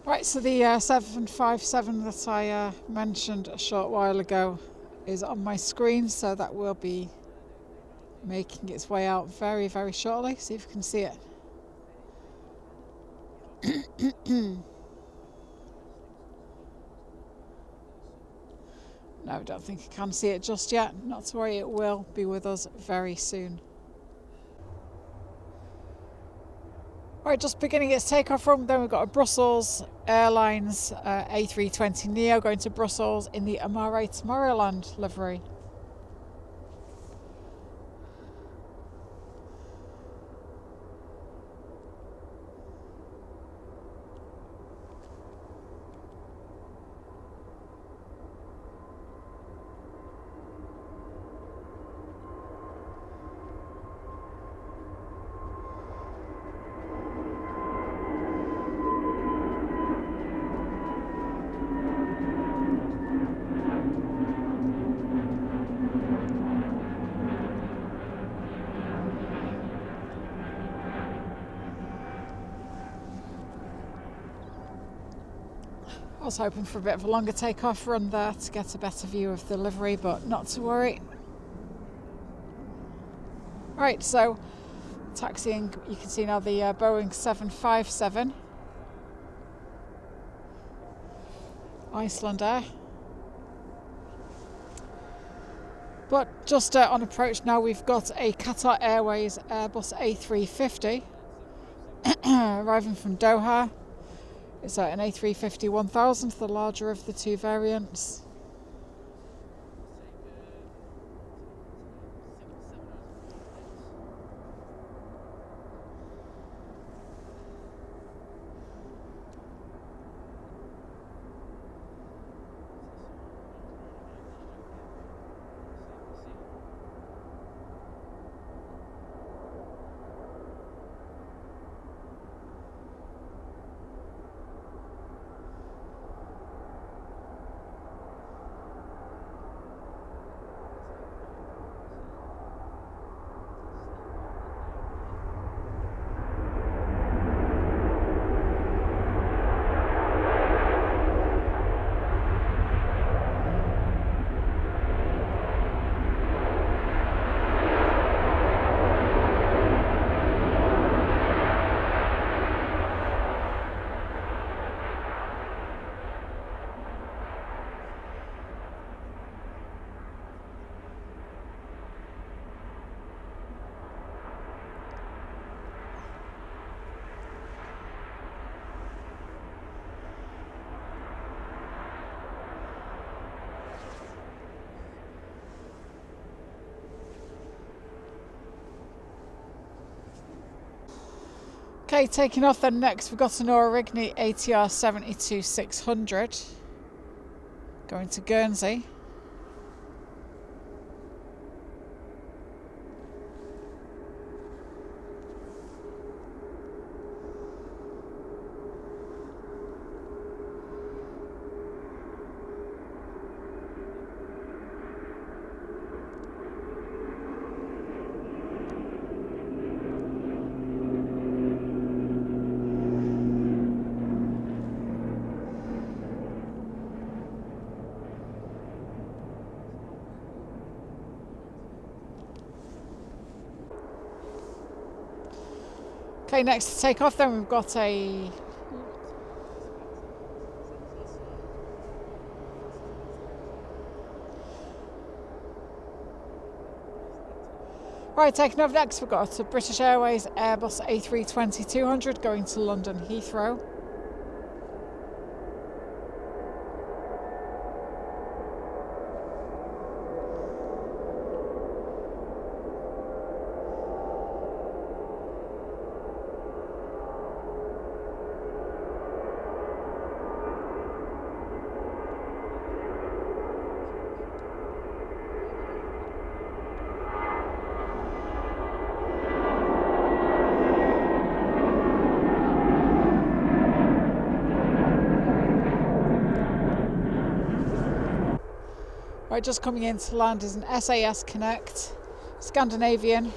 [SPEAKER 1] Right, so the 757 that I mentioned a short while ago is on my screen, so that will be making its way out very, very shortly. See if you can see it. No, I don't think you can see it just yet. Not to worry, it will be with us very soon. Right, just beginning its takeoff run, then we've got a Brussels Airlines A320neo going to Brussels in the Amare Tomorrowland livery. I was hoping for a bit of a longer takeoff run there to get a better view of the livery, but not to worry. Right, so taxiing, you can see now the Boeing 757, Iceland Air. But just on approach now, we've got a Qatar Airways Airbus A350 arriving from Doha. It's an A350-1000, the larger of the two variants. Okay, taking off then next, we've got an Origny ATR 72-600 going to Guernsey. Okay, next to take off then we've got a Right, taking off next we've got a British Airways Airbus A320-200 going to London Heathrow. Right, just coming in to land is an SAS Connect Scandinavian.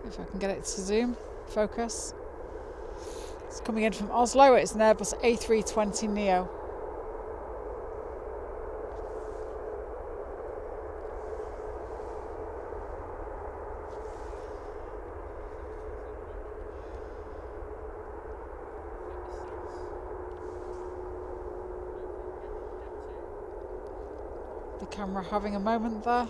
[SPEAKER 1] If I can get it to zoom, focus. It's coming in from Oslo. It's an Airbus A320neo. The camera having a moment there.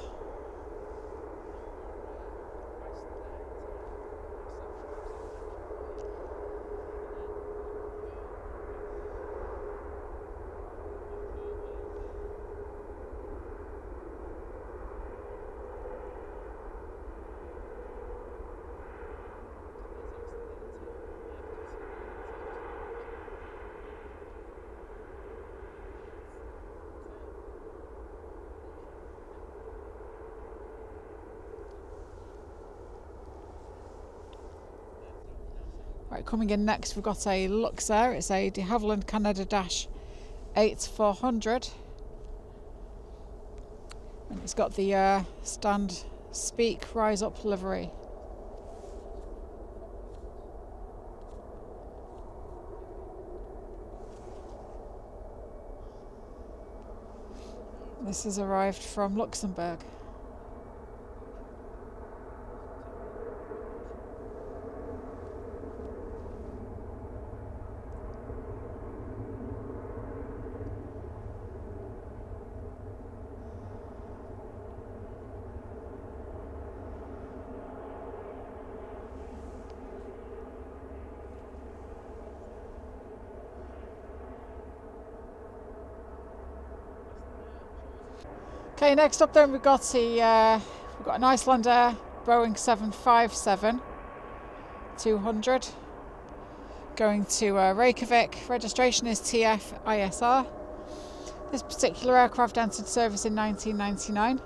[SPEAKER 1] Right, coming in next we've got a Luxair. It's a de Havilland Canada Dash 8-400. And it's got the stand, speak, rise up livery. This has arrived from Luxembourg. Okay, next up then we've got an Icelander Boeing 757-200 going to Reykjavik. Registration is TF-ISR. This particular aircraft entered service in 1999.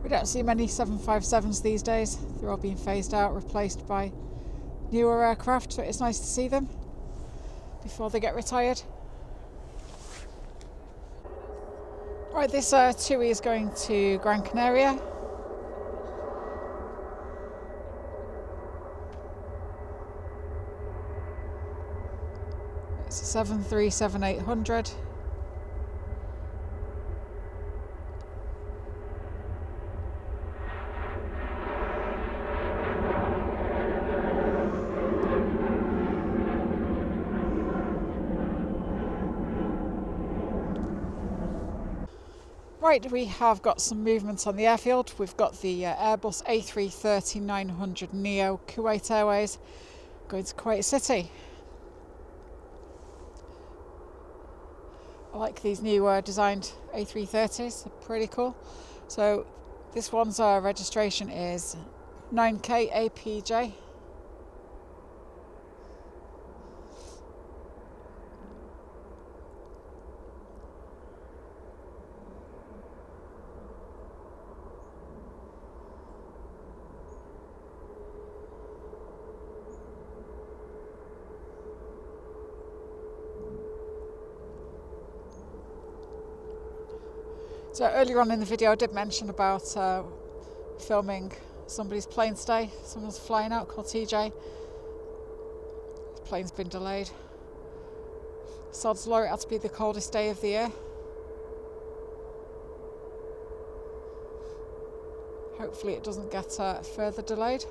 [SPEAKER 1] We don't see many 757s these days. They're all being phased out, replaced by newer aircraft, but it's nice to see them before they get retired. Right, this TUI is going to Gran Canaria. It's a 737-800. Right, we have got some movement on the airfield. We've got the Airbus A330-900 Neo Kuwait Airways going to Kuwait City. I like these new designed A330s, they're pretty cool. So this one's registration is 9K APJ. So earlier on in the video I did mention about filming somebody's plane stay. Someone's flying out called TJ. His plane's been delayed. Sod's law, it had to be the coldest day of the year. Hopefully it doesn't get further delayed.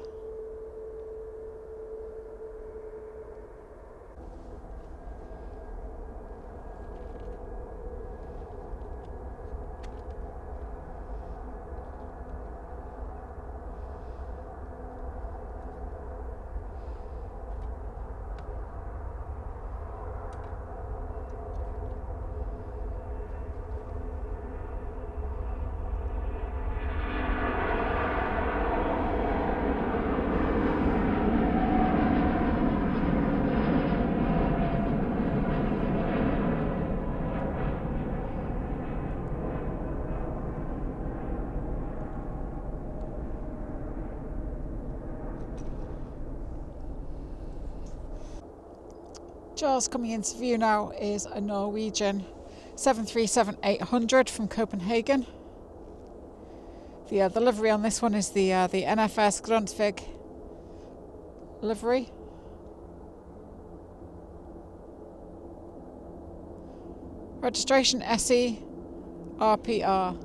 [SPEAKER 1] Jaws coming into view now is a Norwegian 737-800 from Copenhagen. The livery on this one is the NFS Grundtvig livery. Registration SE RPR.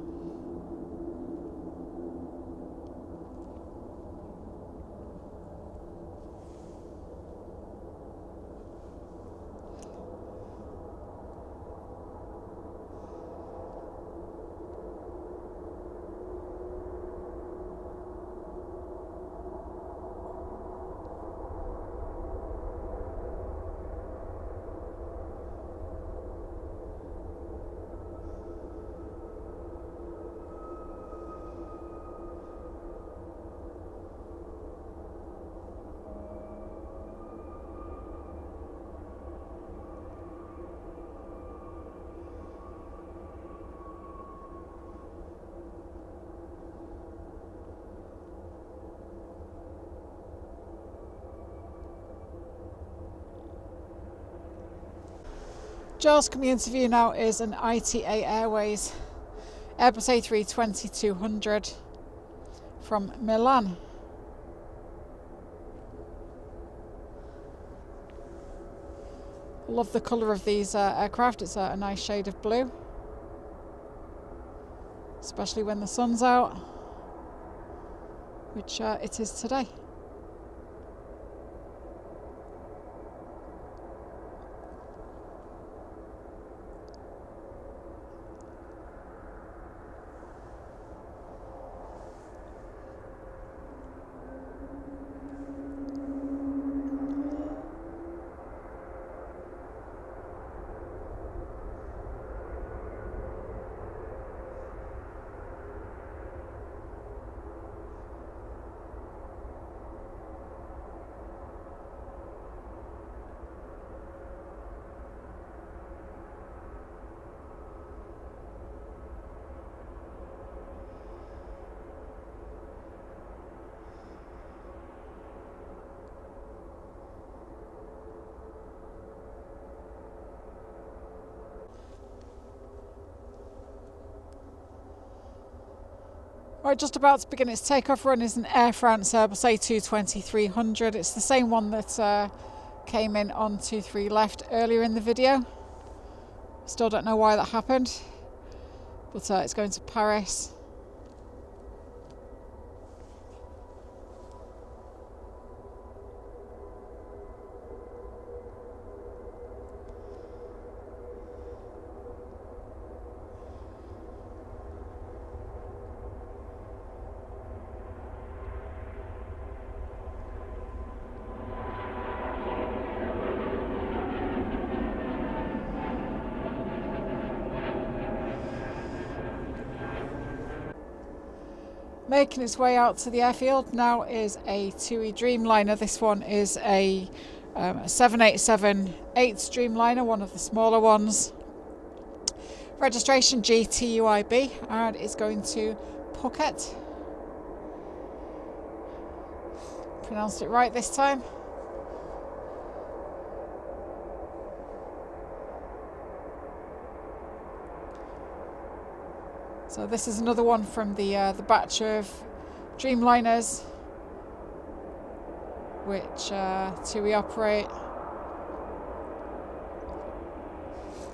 [SPEAKER 1] Jaws coming into view now is an ITA Airways Airbus A320-200 from Milan. Love the colour of these aircraft. It's a nice shade of blue, especially when the sun's out, which it is today. Right, just about to begin its takeoff run is an Air France Airbus A220-300. It's the same one that came in on 23 left earlier in the video. Still don't know why that happened, but it's going to Paris. Making its way out to the airfield now is a TUI Dreamliner. This one is a 787-8 Dreamliner, one of the smaller ones. Registration GTUIB, and it's going to Phuket. Pronounced it right this time. So this is another one from the batch of Dreamliners which TUI operate.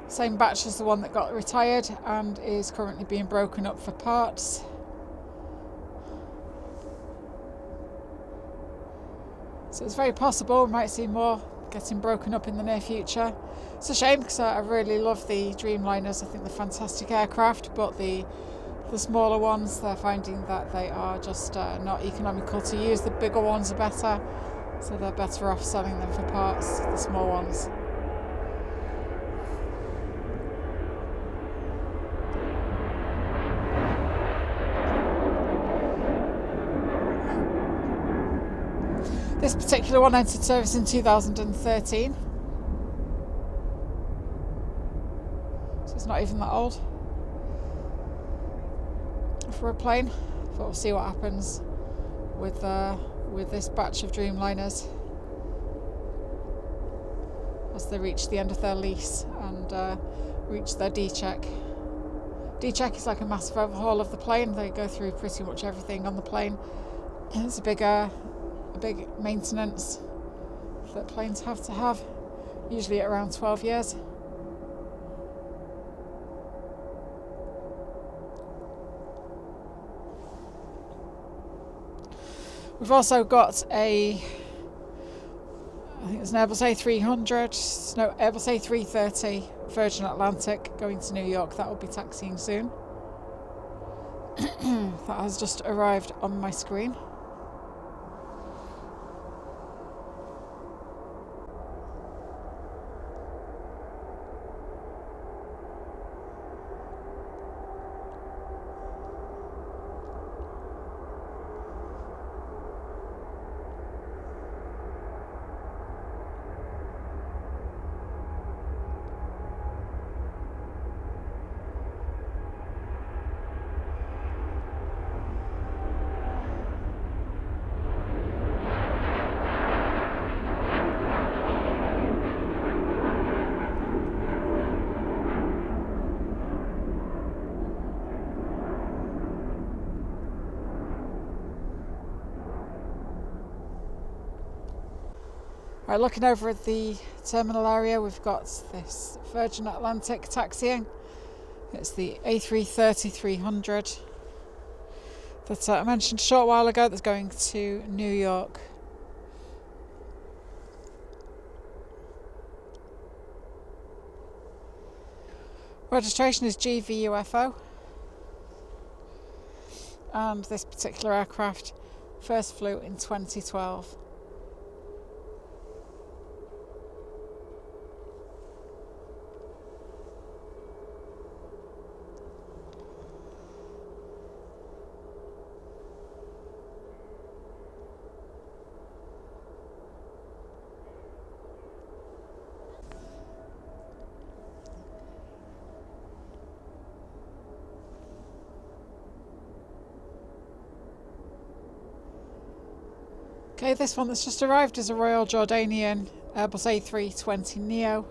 [SPEAKER 1] Same batch as the one that got retired and is currently being broken up for parts. So it's very possible we might see more getting broken up in the near future. It's a shame because I really love the Dreamliners. I think they're fantastic aircraft, but the smaller ones, they're finding that they are just not economical to use. The bigger ones are better, so they're better off selling them for parts, the small ones. This particular one entered service in 2013, so it's not even that old for a plane. But we'll see what happens with this batch of Dreamliners as they reach the end of their lease and reach their D-check. D-check is like a massive overhaul of the plane. They go through pretty much everything on the plane. It's a big maintenance that planes have to have, usually at around 12 years. We've also got I think it's an Airbus A300, no, Airbus A330 Virgin Atlantic going to New York. That will be taxiing soon. That has just arrived on my screen. Right, looking over at the terminal area, we've got this Virgin Atlantic taxiing. It's the A330-300 that I mentioned a short while ago that's going to New York. Registration is GVUFO, and this particular aircraft first flew in 2012. Okay, this one that's just arrived is a Royal Jordanian Airbus A320neo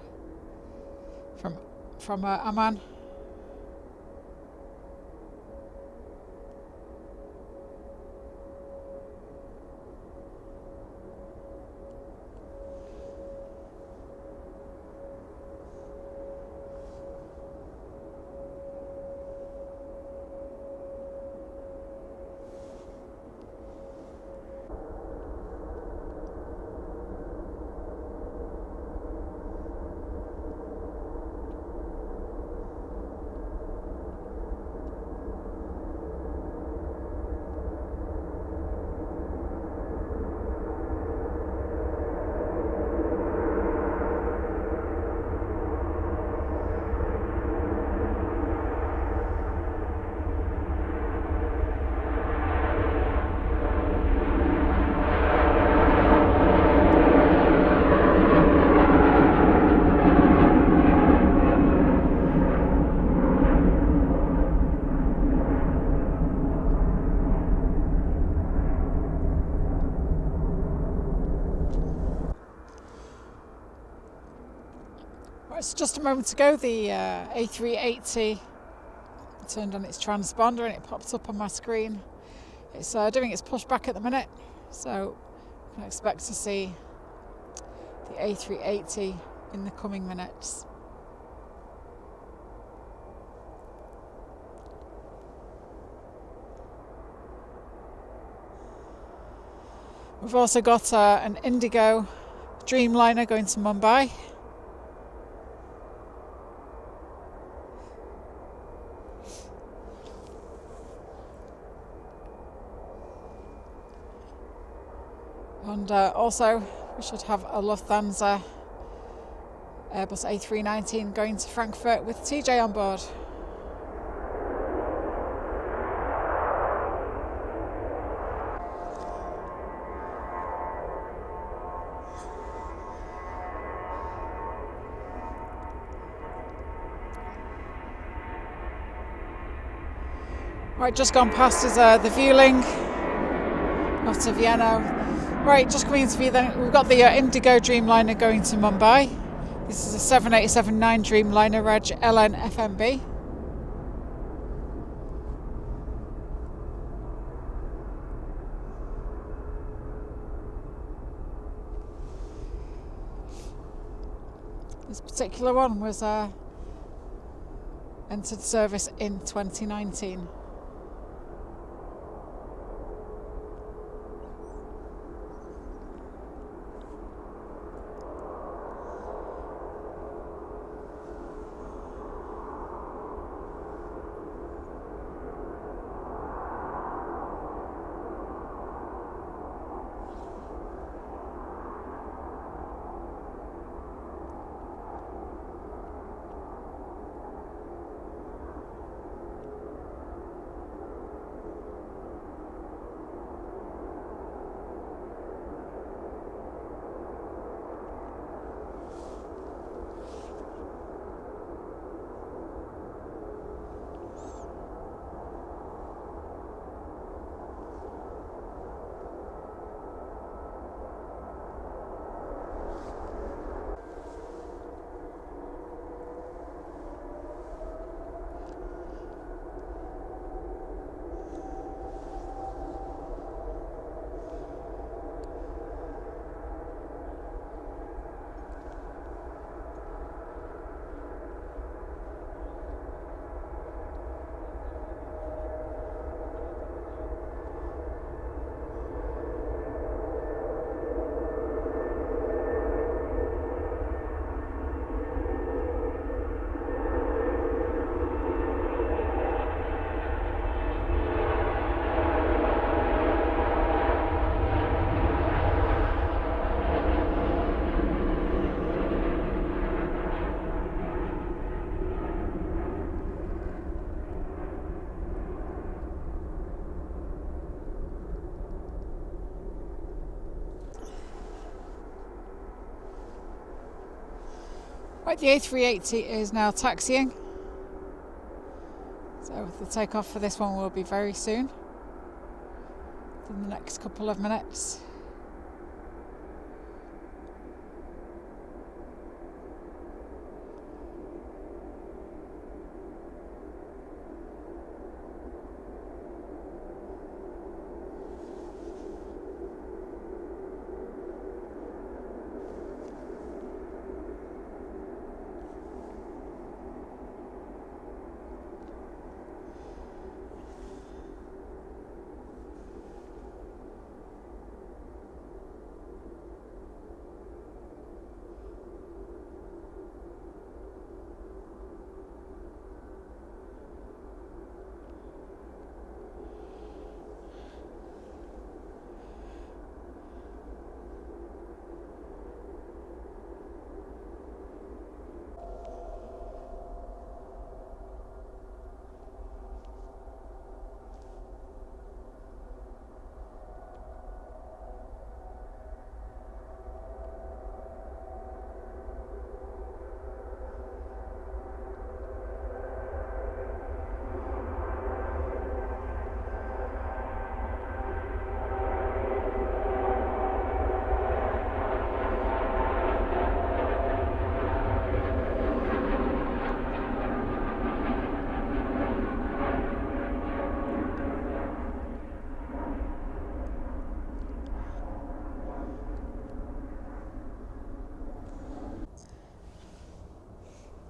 [SPEAKER 1] from Amman. It's just a moment ago, the A380 turned on its transponder and it popped up on my screen. It's doing its pushback at the minute, so I can expect to see the A380 in the coming minutes. We've also got an Indigo Dreamliner going to Mumbai. And also we should have a Lufthansa Airbus A319 going to Frankfurt with TJ on board. Right, just gone past is the Vueling off to Vienna. Right, just coming into view then, we've got the Indigo Dreamliner going to Mumbai. This is a 7879 Dreamliner reg LNFMB. This particular one was entered service in 2019. Right, the A380 is now taxiing. So the takeoff for this one will be very soon, in the next couple of minutes.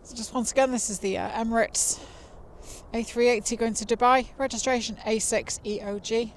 [SPEAKER 1] So just once again, this is the Emirates A380 going to Dubai, registration A6EOG.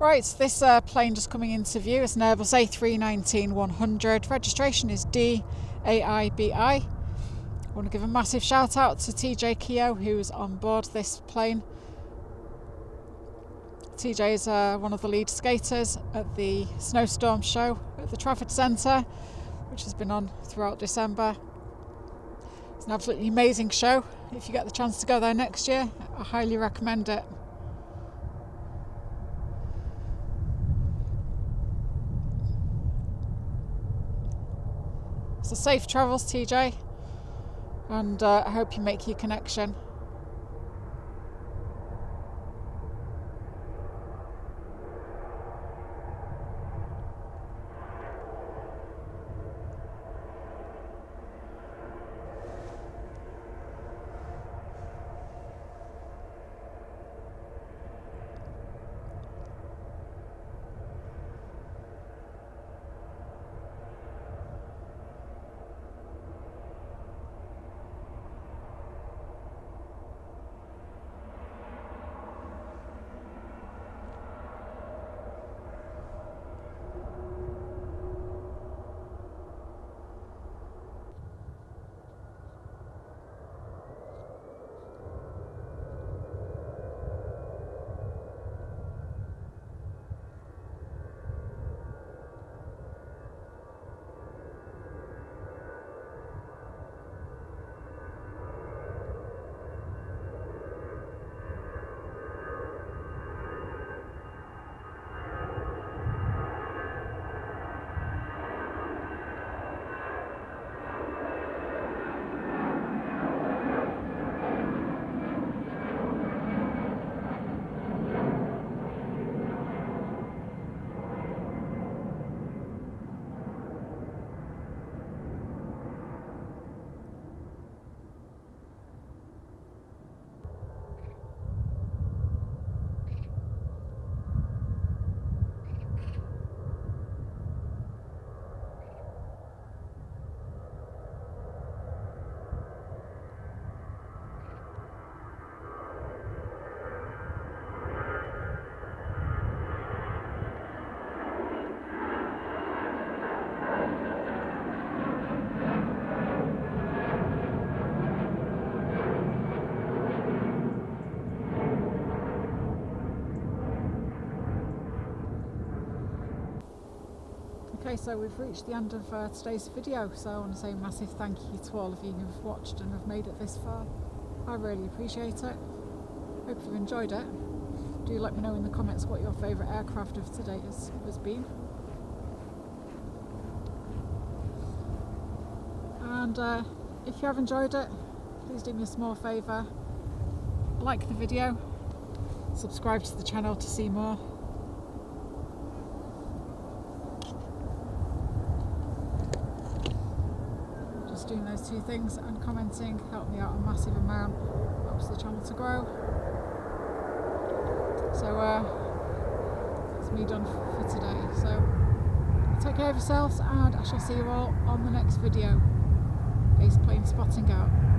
[SPEAKER 1] Right, this plane just coming into view is an Airbus A319-100. Registration is DAIBI. I want to give a massive shout out to TJ Keogh, who's on board this plane. TJ is one of the lead skaters at the Snowstorm show at the Trafford Centre, which has been on throughout December. It's an absolutely amazing show. If you get the chance to go there next year, I highly recommend it. So safe travels, TJ, and I hope you make your connection. Okay, so we've reached the end of today's video, so I want to say a massive thank you to all of you who've watched and have made it this far. I really appreciate it. Hope you've enjoyed it. Do let me know in the comments what your favourite aircraft of today has been. And if you have enjoyed it, please do me a small favour. Like the video, subscribe to the channel to see more. Just doing those two things and commenting help me out a massive amount, helps the channel to grow. So that's me done for today. So take care of yourselves and I shall see you all on the next video. Ace Planespotting out.